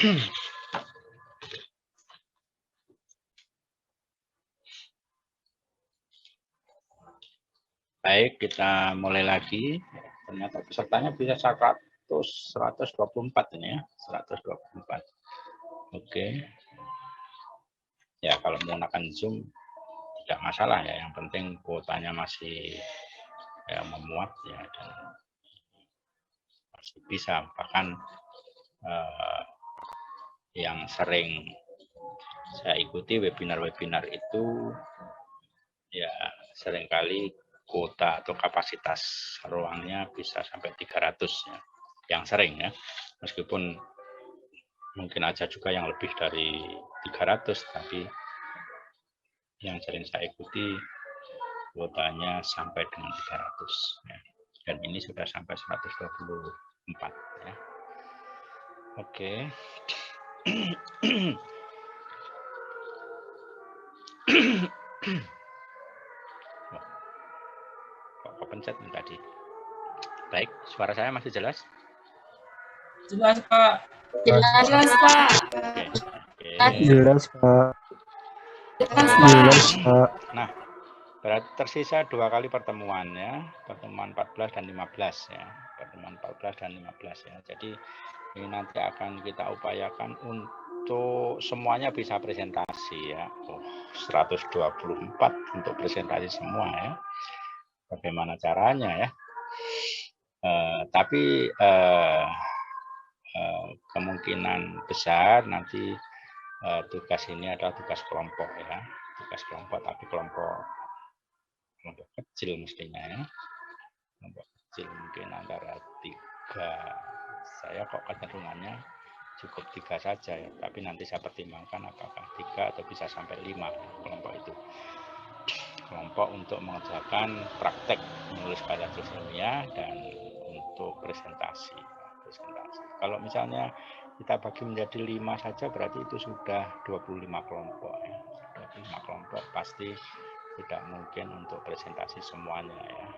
Baik, kita mulai lagi. Ternyata pesertanya bisa 124 ini ya, 124. Oke. Ya, kalau menggunakan Zoom tidak masalah ya, yang penting kuotanya masih ya, memuat ya, dan masih bisa. Bahkan yang sering saya ikuti webinar-webinar itu ya seringkali kuota atau kapasitas ruangnya bisa sampai 300 ya, yang sering ya, meskipun mungkin aja juga yang lebih dari 300, tapi yang sering saya ikuti kuotanya sampai dengan 300 ya. Dan ini sudah sampai 124 ya. Oke. Kok kepencet nih tadi? Baik, suara saya masih jelas? Jelas, Pak. Jelas, Pak. Oke. Jelas, Pak. Jelas, Jelas, Pak. Nah, berarti tersisa 2 kali pertemuan ya, pertemuan 14 dan 15 ya, pertemuan 14 dan 15 ya. Jadi ini nanti akan kita upayakan untuk semuanya bisa presentasi ya. 124 untuk presentasi semua ya. Bagaimana caranya ya? Tapi kemungkinan besar nanti tugas ini adalah tugas kelompok ya, tugas kelompok, tapi kelompok kecil mestinya ya, kelompok kecil mungkin antara 3. Saya kok kecenderungannya cukup 3 saja ya, tapi nanti saya pertimbangkan apakah 3 atau bisa sampai 5 kelompok itu. Kelompok untuk mengerjakan praktek menulis karya tulis ilmiah dan untuk presentasi. Kalau misalnya kita bagi menjadi 5 saja, berarti itu sudah 25 kelompok ya. 25 kelompok pasti tidak mungkin untuk presentasi semuanya ya.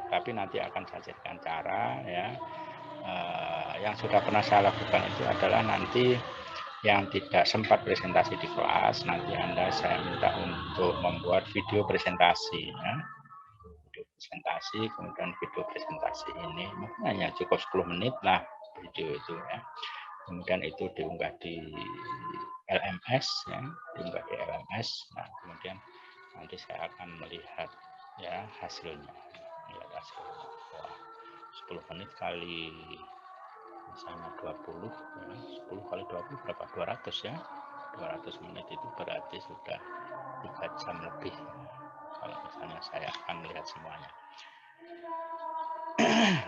Tapi nanti akan saya carikan cara ya. Yang sudah pernah saya lakukan itu adalah nanti yang tidak sempat presentasi di kelas, nanti saya minta untuk membuat video presentasi ya. Video presentasi, kemudian video presentasi ini mungkin hanya cukup 10 menit lah video itu ya. Kemudian itu diunggah di LMS ya, diunggah di LMS. Nah, kemudian nanti saya akan melihat ya hasilnya. Melihat hasilnya. Wah, 10 menit kali misalnya 20 ya, 10 kali 20 berapa? 200 ya. 200 menit itu berarti sudah 3 jam lebih. Kalau misalnya saya akan melihat semuanya.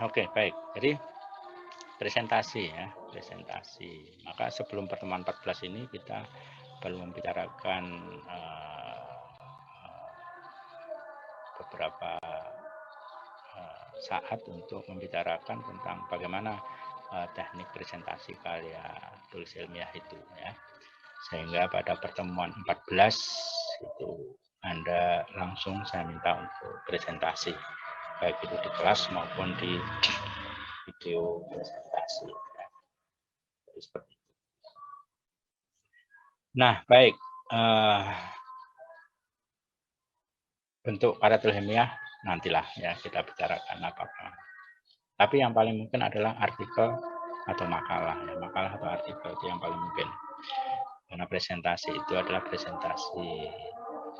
Oke, baik. Jadi presentasi ya, presentasi. Maka sebelum pertemuan 14 ini kita perlu membicarakan beberapa saat untuk membicarakan tentang bagaimana teknik presentasi karya tulis ilmiah itu ya. Sehingga pada pertemuan 14 itu Anda langsung saya minta untuk presentasi, baik itu di kelas maupun di video presentasi. Seperti itu. Nah, baik. Bentuk karya tulis ilmiah nantilah ya kita bicarakan apakah. Tapi yang paling mungkin adalah artikel atau makalah ya, makalah atau artikel itu yang paling mungkin. Karena presentasi itu adalah presentasi,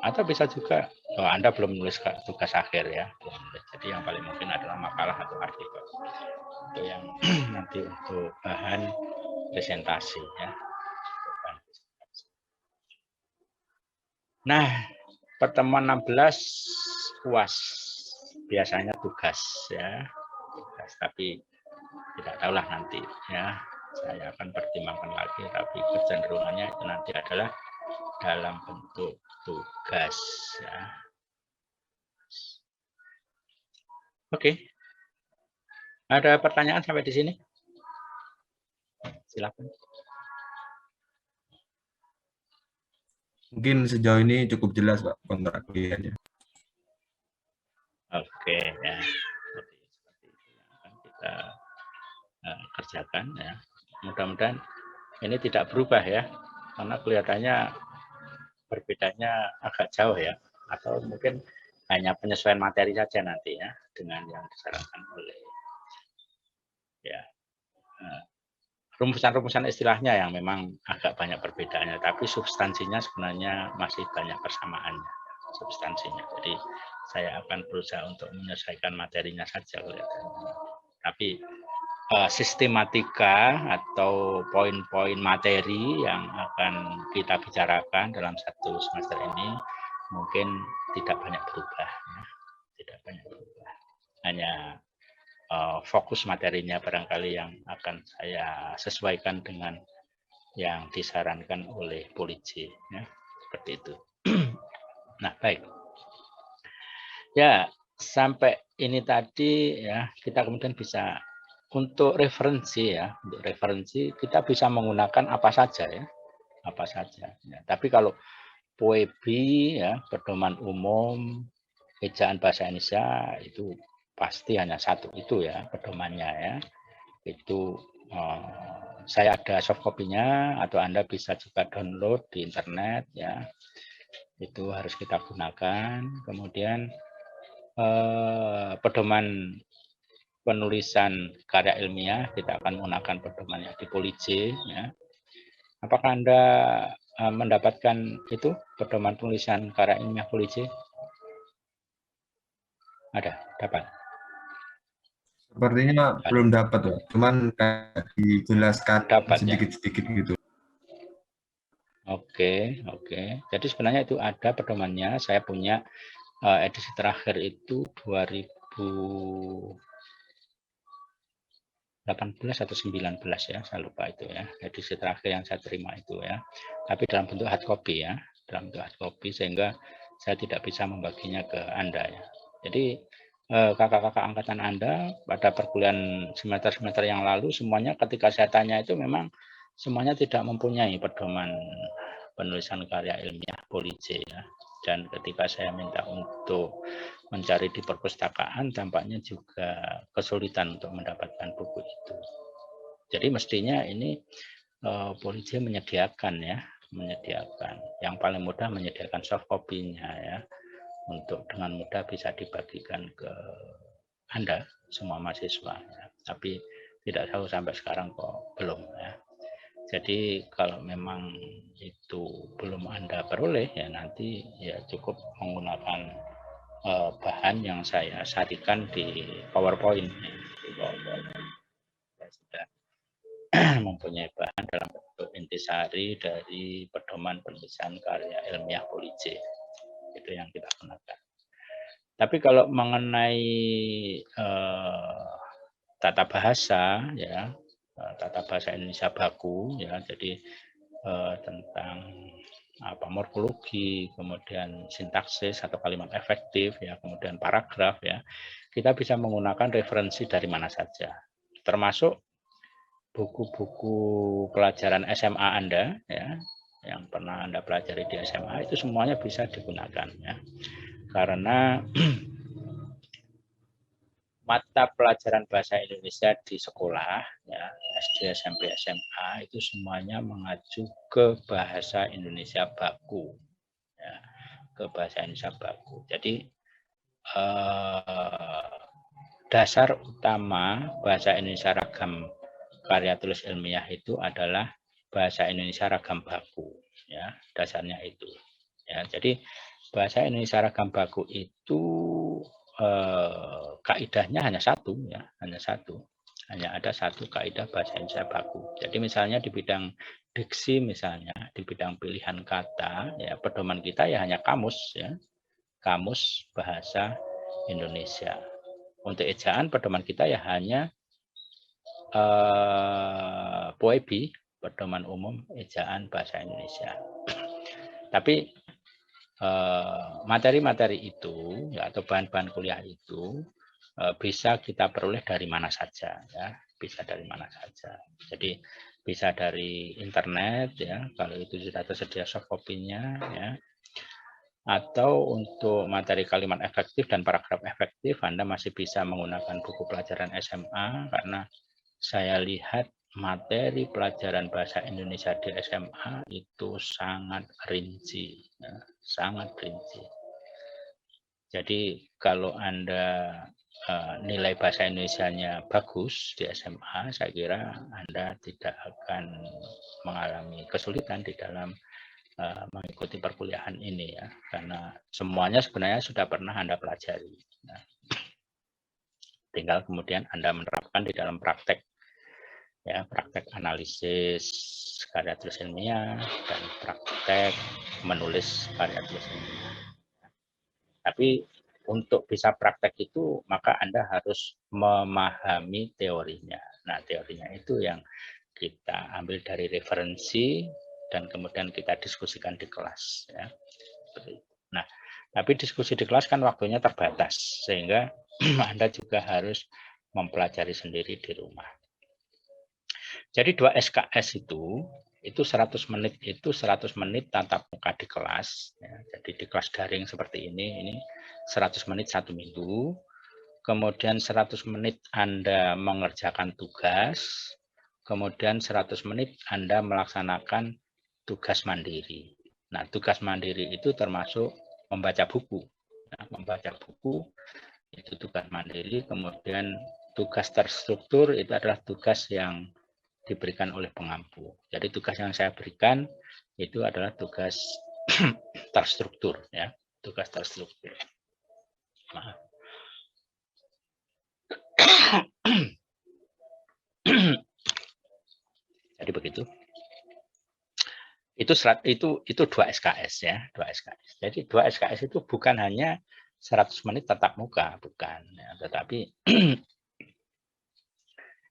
atau bisa juga Anda belum menulis tugas akhir ya, jadi yang paling mungkin adalah makalah atau artikel itu yang nanti untuk bahan presentasi ya. Nah, pertemuan 16 UAS biasanya tugas ya, tugas, tapi tidak tahulah nanti ya, saya akan pertimbangkan lagi, tapi kecenderungannya itu nanti adalah dalam bentuk tugas ya. Oke. Ada pertanyaan sampai di sini? Silakan. Mungkin sejauh ini cukup jelas, Pak, kontrak kerjanya. Oke ya. Seperti itu yang akan kita kerjakan ya. Mudah-mudahan ini tidak berubah ya, karena kelihatannya berbedanya agak jauh ya, atau mungkin hanya penyesuaian materi saja nanti ya dengan yang disarankan oleh ya rumusan-rumusan istilahnya yang memang agak banyak perbedaannya, tapi substansinya sebenarnya masih banyak persamaannya substansinya. Jadi saya akan berusaha untuk menyesuaikan materinya saja kelihatannya. Tapi sistematika atau poin-poin materi yang akan kita bicarakan dalam satu semester ini mungkin tidak banyak berubah, tidak banyak berubah. Hanya fokus materinya barangkali yang akan saya sesuaikan dengan yang disarankan oleh Polisi, ya, seperti itu. Nah, baik. Ya, sampai ini tadi ya kita kemudian bisa untuk referensi ya, untuk referensi kita bisa menggunakan apa saja ya, apa saja. Ya, tapi kalau POEBI ya, pedoman umum ejaan bahasa Indonesia itu pasti hanya satu itu ya pedomannya ya. Itu saya ada soft copy-nya atau Anda bisa juga download di internet ya. Itu harus kita gunakan. Kemudian pedoman penulisan karya ilmiah kita akan menggunakan pedomannya di Polisi ya. Apakah Anda mendapatkan itu pedoman penulisan karya ilmiah Polisi? Ada, dapat. Sepertinya belum dapat, Pak. Cuman kayak dijelaskan Dapat, ya? sedikit-sedikit gitu. Oke. Jadi sebenarnya itu ada pedomannya. Saya punya edisi terakhir itu 2018 atau 19 ya, saya lupa itu ya. Edisi terakhir yang saya terima itu ya. Tapi dalam bentuk hard copy ya, dalam bentuk hard copy sehingga saya tidak bisa membaginya ke Anda ya. Jadi kakak-kakak angkatan Anda pada perkuliahan semester-semester yang lalu semuanya ketika saya tanya itu memang semuanya tidak mempunyai pedoman penulisan karya ilmiah Polisi ya. Dan ketika saya minta untuk mencari di perpustakaan tampaknya juga kesulitan untuk mendapatkan buku itu. Jadi mestinya ini Polisi menyediakan ya, menyediakan. Yang paling mudah menyediakan soft copy-nya ya. Untuk dengan mudah bisa dibagikan ke Anda semua mahasiswa ya. Tapi tidak tahu sampai sekarang kok belum ya. Jadi kalau memang itu belum Anda peroleh ya nanti ya cukup menggunakan bahan yang saya sajikan di PowerPoint ya. Di PowerPoint. Saya sudah mempunyai bahan dalam bentuk intisari dari pedoman penulisan karya ilmiah Polisi. Itu yang kita gunakan. Tapi kalau mengenai tata bahasa ya, tata bahasa Indonesia baku ya, jadi tentang apa morfologi, kemudian sintaksis atau kalimat efektif ya, kemudian paragraf ya, kita bisa menggunakan referensi dari mana saja, termasuk buku-buku pelajaran SMA Anda ya, yang pernah Anda pelajari di SMA itu semuanya bisa digunakan ya. Karena mata pelajaran bahasa Indonesia di sekolah ya, SD, SMP, SMA itu semuanya mengacu ke bahasa Indonesia baku ya, ke bahasa Indonesia baku. Jadi dasar utama bahasa Indonesia ragam karya tulis ilmiah itu adalah bahasa Indonesia ragam baku ya, dasarnya itu ya. Jadi bahasa Indonesia ragam baku itu kaidahnya hanya satu ya, hanya ada satu kaidah bahasa Indonesia baku. Jadi misalnya di bidang diksi misalnya, di bidang pilihan kata ya, pedoman kita ya hanya kamus ya, kamus bahasa Indonesia. Untuk ejaan pedoman kita ya hanya POEBI, pedoman umum ejaan bahasa Indonesia. Tapi materi-materi itu ya, atau bahan-bahan kuliah itu bisa kita peroleh dari mana saja ya, bisa dari mana saja. Jadi bisa dari internet ya, kalau itu sudah tersedia soft copy-nya ya. Atau untuk materi kalimat efektif dan paragraf efektif Anda masih bisa menggunakan buku pelajaran SMA, karena saya lihat materi pelajaran bahasa Indonesia di SMA itu sangat rinci, ya, sangat rinci. Jadi kalau Anda nilai bahasa Indonesianya bagus di SMA, saya kira Anda tidak akan mengalami kesulitan di dalam mengikuti perkuliahan ini ya, karena semuanya sebenarnya sudah pernah Anda pelajari. Nah, tinggal kemudian Anda menerapkan di dalam praktek, ya, praktek analisis karya tulis ilmiah dan praktek menulis karya tulis ilmiah. Tapi untuk bisa praktek itu maka Anda harus memahami teorinya. Nah, teorinya itu yang kita ambil dari referensi dan kemudian kita diskusikan di kelas. Ya. Nah, tapi diskusi di kelas kan waktunya terbatas, sehingga Anda juga harus mempelajari sendiri di rumah. Jadi 2 SKS itu 100 menit, itu 100 menit tatap muka di kelas. Ya. Jadi di kelas daring seperti ini 100 menit 1 minggu. Kemudian 100 menit Anda mengerjakan tugas. Kemudian 100 menit Anda melaksanakan tugas mandiri. Nah, tugas mandiri itu termasuk membaca buku. Nah, membaca buku itu tugas mandiri. Kemudian tugas terstruktur itu adalah tugas yang diberikan oleh pengampu. Jadi tugas yang saya berikan itu adalah tugas terstruktur, ya, tugas terstruktur. Maaf. Jadi begitu. Itu 2 SKS ya, 2 SKS. Jadi 2 SKS itu bukan hanya 100 menit tatap muka, bukan, ya, tetapi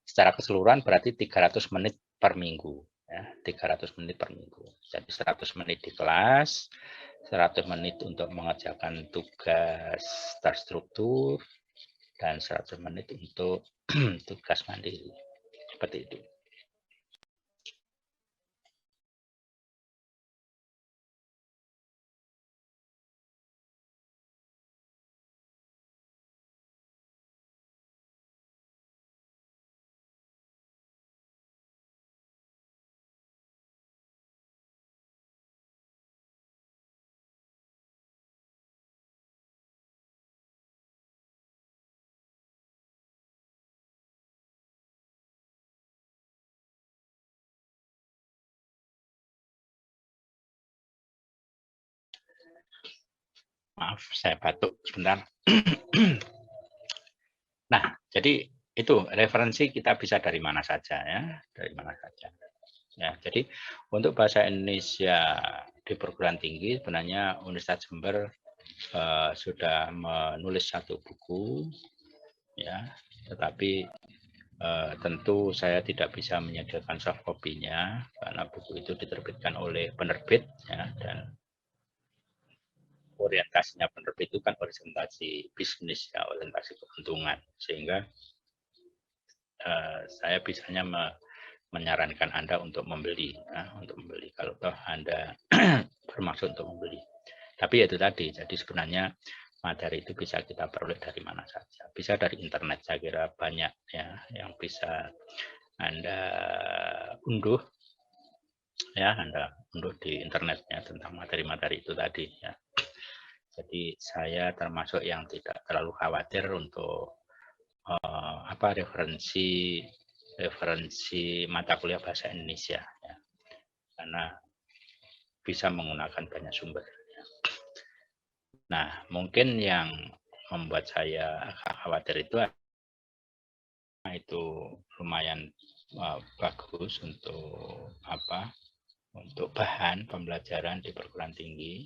secara keseluruhan berarti 300 menit per minggu, ya, 300 menit per minggu. Jadi 100 menit di kelas, 100 menit untuk mengerjakan tugas terstruktur, dan 100 menit untuk tugas mandiri. Seperti itu. Maaf, saya batuk sebentar. Nah, jadi itu referensi kita bisa dari mana saja ya, dari mana saja. Ya, jadi untuk bahasa Indonesia di perguruan tinggi sebenarnya Universitas Jember sudah menulis 1 buku, ya, tetapi tentu saya tidak bisa menyediakan soft copy-nya karena buku itu diterbitkan oleh penerbit, ya, dan orientasinya penerbit itu kan orientasi bisnis, ya, orientasi keuntungan, sehingga saya bisanya menyarankan Anda untuk membeli, untuk membeli kalau toh Anda bermaksud untuk membeli. Tapi itu tadi, jadi sebenarnya materi itu bisa kita peroleh dari mana saja. Bisa dari internet, saya kira banyak ya yang bisa Anda unduh, ya, Anda unduh di internetnya tentang materi-materi itu tadi. Ya. Jadi saya termasuk yang tidak terlalu khawatir untuk referensi mata kuliah bahasa Indonesia, ya. Karena bisa menggunakan banyak sumber. Ya. Nah, mungkin yang membuat saya agak khawatir itu lumayan bagus untuk untuk bahan pembelajaran di perguruan tinggi.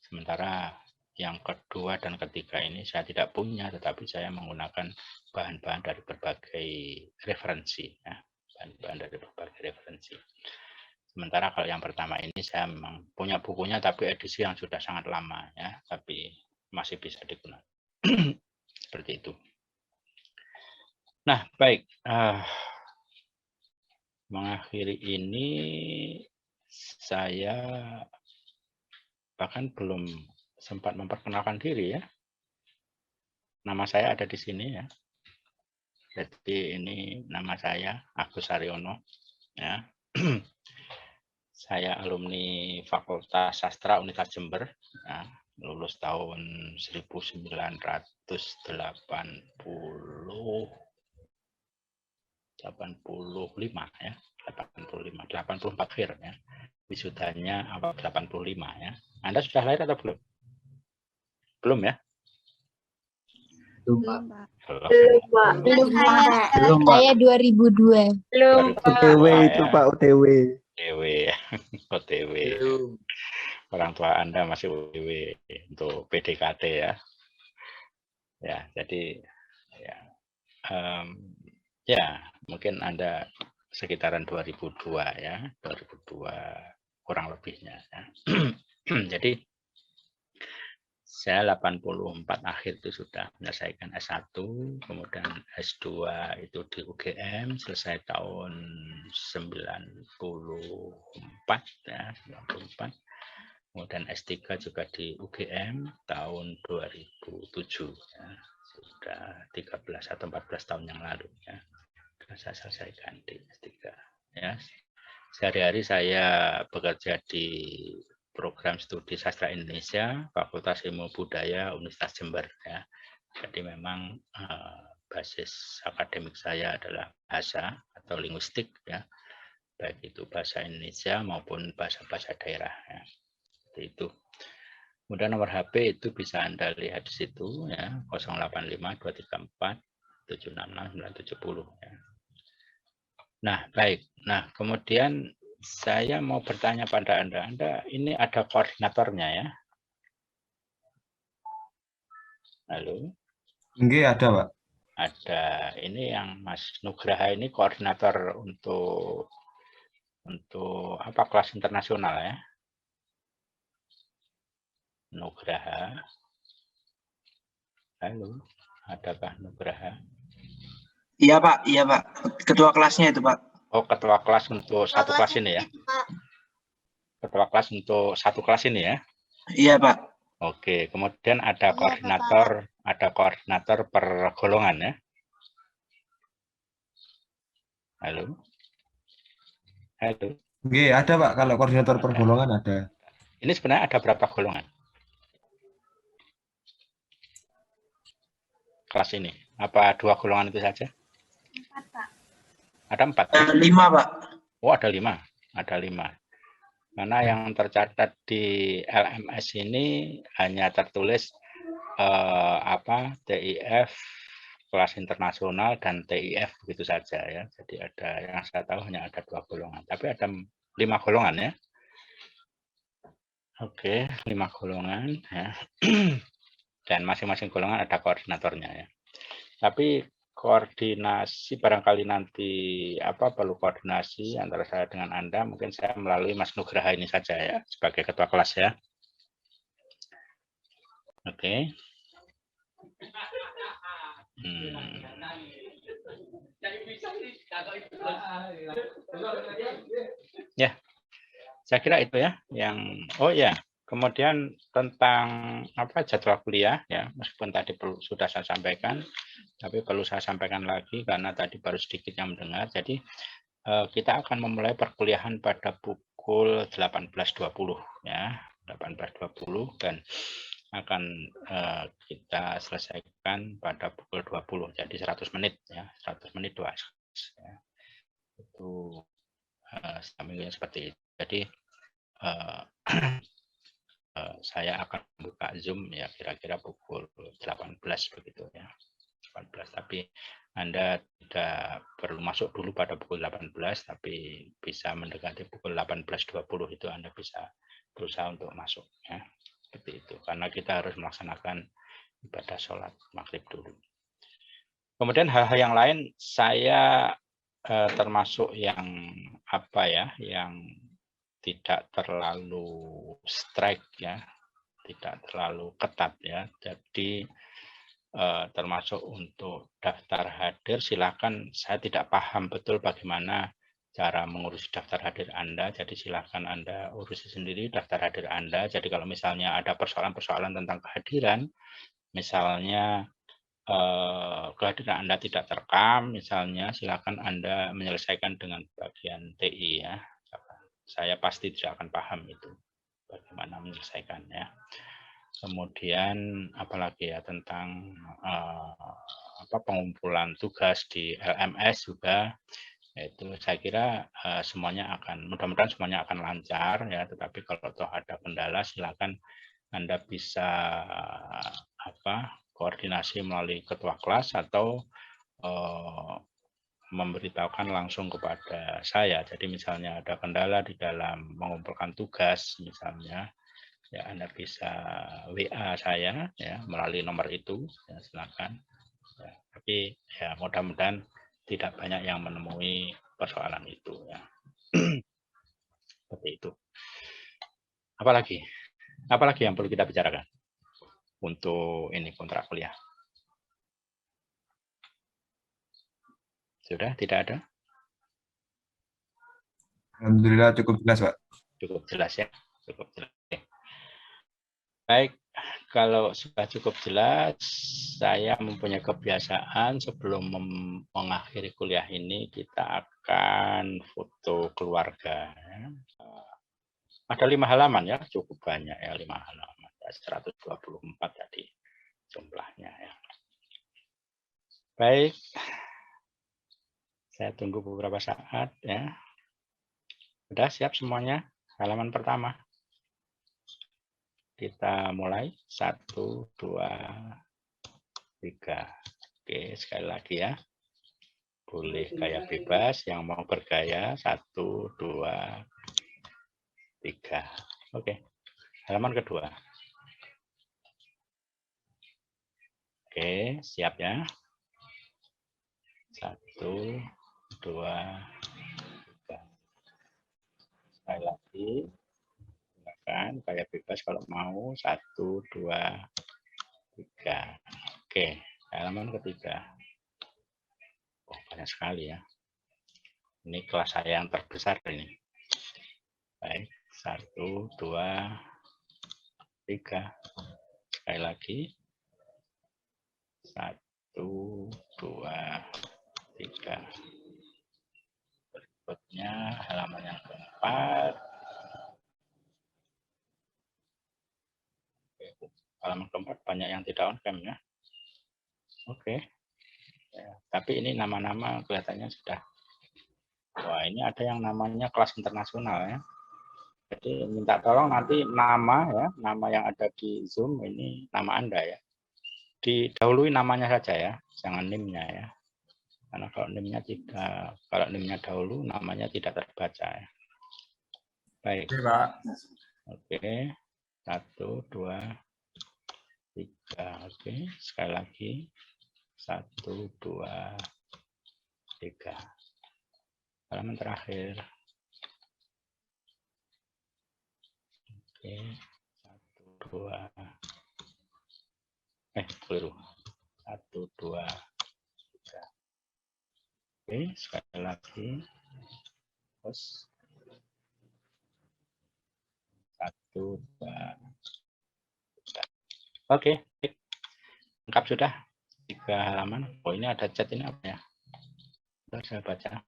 Sementara yang kedua dan ketiga ini saya tidak punya, tetapi saya menggunakan bahan-bahan dari berbagai referensi, ya, bahan-bahan dari berbagai referensi. Sementara kalau yang pertama ini saya memang punya bukunya, tapi edisi yang sudah sangat lama, ya, tapi masih bisa digunakan. Seperti itu. Nah, baik. Mengakhiri ini saya bahkan belum sempat memperkenalkan diri ya. Nama saya ada di sini ya. Jadi ini nama saya Agus Haryono. Ya. Saya alumni Fakultas Sastra Universitas Jember. Ya. Lulus tahun 1985 ya. 84 akhir ya. Wisudanya awal 85 ya. Anda sudah lahir atau belum? Belum ya? Belum, Pak. Belum. Belum, Pak. Saya 2002. Belum, Pak. OTW itu Pak, OTW. OTW ya. OTW. Orang tua Anda masih OTW untuk PDKT ya. Ya, jadi ya, ya mungkin Anda sekitaran 2002 ya, 2002 kurang lebihnya ya. Jadi saya 84 akhir itu sudah menyelesaikan S1, kemudian S2 itu di UGM selesai tahun 94 ya, 94. Kemudian S3 juga di UGM tahun 2007 ya. Sudah 13 atau 14 tahun yang lalu ya. Saya selesaikan di S3 ya. Sehari-hari saya bekerja di Program Studi Sastra Indonesia, Fakultas Ilmu Budaya, Universitas Jember. Ya. Jadi memang basis akademik saya adalah bahasa atau linguistik, ya, baik itu bahasa Indonesia maupun bahasa-bahasa daerah. Ya. Seperti itu. Kemudian nomor HP itu bisa Anda lihat di situ, ya, 085 234 766 970. Ya. Nah, baik. Nah, kemudian saya mau bertanya pada Anda. Anda ini ada koordinatornya ya? Halo? Enggak ada, Pak. Ada. Ini yang Mas Nugraha ini koordinator untuk apa, kelas internasional ya? Nugraha. Halo, adakah Nugraha? Iya Pak, iya Pak. Ketua kelasnya itu Pak. Oh, ketua kelas untuk satu kelas ini ya? Ketua kelas untuk satu kelas ini ya? Iya Pak. Oke, kemudian ada koordinator per golongan ya? Halo? Halo? Enggak ada, Pak. Kalau koordinator per golongan ada. Ini sebenarnya ada berapa golongan? Kelas ini. Apa 2 golongan itu saja? 4, Pak. Ada 4? 5 Pak. Oh, ada 5. Ada 5. Karena yang tercatat di LMS ini hanya tertulis TIF kelas internasional dan TIF begitu saja ya. Jadi ada yang saya tahu hanya ada 2 golongan, tapi ada 5 golongan ya. Oke, 5 golongan ya. Dan masing-masing golongan ada koordinatornya ya. Tapi koordinasi barangkali nanti perlu koordinasi antara saya dengan Anda, mungkin saya melalui Mas Nugraha ini saja ya sebagai ketua kelas ya. Oke. Ya, saya kira itu ya yang kemudian tentang jadwal kuliah ya, meskipun tadi sudah saya sampaikan, tapi perlu saya sampaikan lagi karena tadi baru sedikit yang mendengar. Jadi kita akan memulai perkuliahan pada pukul 18.20 ya, 18.20 dan akan kita selesaikan pada pukul 20. Jadi 100 menit ya, 100 menit 2 ya. Itu minggunya seperti itu. Jadi saya akan buka Zoom ya kira-kira pukul 18 begitu ya. 18, tapi Anda tidak perlu masuk dulu pada pukul 18, tapi bisa mendekati pukul 18.20 itu Anda bisa berusaha untuk masuk ya. Seperti itu. Karena kita harus melaksanakan ibadah sholat maghrib dulu. Kemudian hal-hal yang lain saya termasuk yang yang tidak terlalu strike ya, tidak terlalu ketat ya. Jadi termasuk untuk daftar hadir, silakan. Saya tidak paham betul bagaimana cara mengurus daftar hadir Anda. Jadi silakan Anda urusi sendiri daftar hadir Anda. Jadi kalau misalnya ada persoalan-persoalan tentang kehadiran, misalnya kehadiran Anda tidak terekam, misalnya silakan Anda menyelesaikan dengan bagian TI ya. Saya pasti tidak akan paham itu bagaimana menyelesaikannya. Kemudian apalagi ya tentang pengumpulan tugas di LMS juga, itu saya kira semuanya akan, mudah-mudahan semuanya akan lancar ya. Tetapi kalau toh ada kendala, silakan Anda bisa koordinasi melalui ketua kelas atau memberitahukan langsung kepada saya. Jadi misalnya ada kendala di dalam mengumpulkan tugas misalnya, ya Anda bisa WA saya ya melalui nomor itu, ya, silakan. Ya, tapi ya mudah-mudahan tidak banyak yang menemui persoalan itu ya. Seperti itu. Apalagi yang perlu kita bicarakan untuk ini kontrak kuliah? Sudah tidak ada? Alhamdulillah cukup jelas, Pak. Cukup jelas ya, cukup jelas. Baik, kalau sudah cukup jelas, saya mempunyai kebiasaan sebelum mengakhiri kuliah ini kita akan foto keluarga. Ada 5 halaman ya, cukup banyak ya 5 halaman. 124 tadi jumlahnya ya. Baik, saya tunggu beberapa saat ya. Sudah siap semuanya? Halaman pertama. Kita mulai 1, 2, 3. Oke, sekali lagi ya. Boleh gaya bebas, yang mau bergaya 1, 2, 3. Oke, halaman kedua. Oke, siap ya. 1, 2, 3. Sekali lagi. Silakan, kayak bebas kalau mau. 1, 2, 3. Oke, halaman ketiga. Oh, banyak sekali ya. Ini kelas saya yang terbesar ini. Baik, 1, 2, 3. Sekali lagi. 1, 2, 3. Berikutnya halaman yang keempat. Halaman keempat banyak yang tidak on cam ya. Oke. Ya, tapi ini nama-nama kelihatannya sudah. Wah, ini ada yang namanya kelas internasional ya. Jadi minta tolong nanti nama ya, nama yang ada di Zoom ini nama Anda ya. Didahului namanya saja ya, jangan NIM-nya ya. Karena kalau NIM-nya tidak, kalau NIM-nya dahulu namanya tidak terbaca ya. Baik. Oke, Pak. Oke. 1, 2, 3. Oke, sekali lagi. 1, 2, 3. Halaman terakhir. Oke. 1, 2. Keliru. 1, 2, 3. Oke, sekali lagi. Terus 1, 2, 3. Oke, lengkap sudah 3 halaman. Oh, ini ada chat ini apa ya? Bentar, saya baca.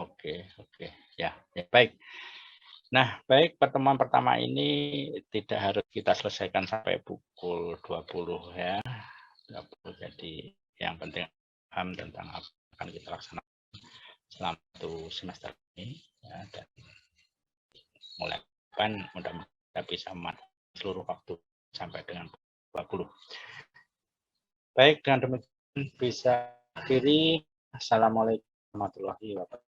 Oke. Ya, baik. Nah, baik, pertemuan pertama ini tidak harus kita selesaikan sampai pukul 20 ya. 20, jadi yang penting paham tentang apa yang akan kita laksanakan selama 1 semester ini ya, dan mulai depan mudah-mudahan kita bisa memanfaatkan seluruh waktu sampai dengan 20. Baik, dengan demikian bisa akhiri. Assalamualaikum warahmatullahi wabarakatuh.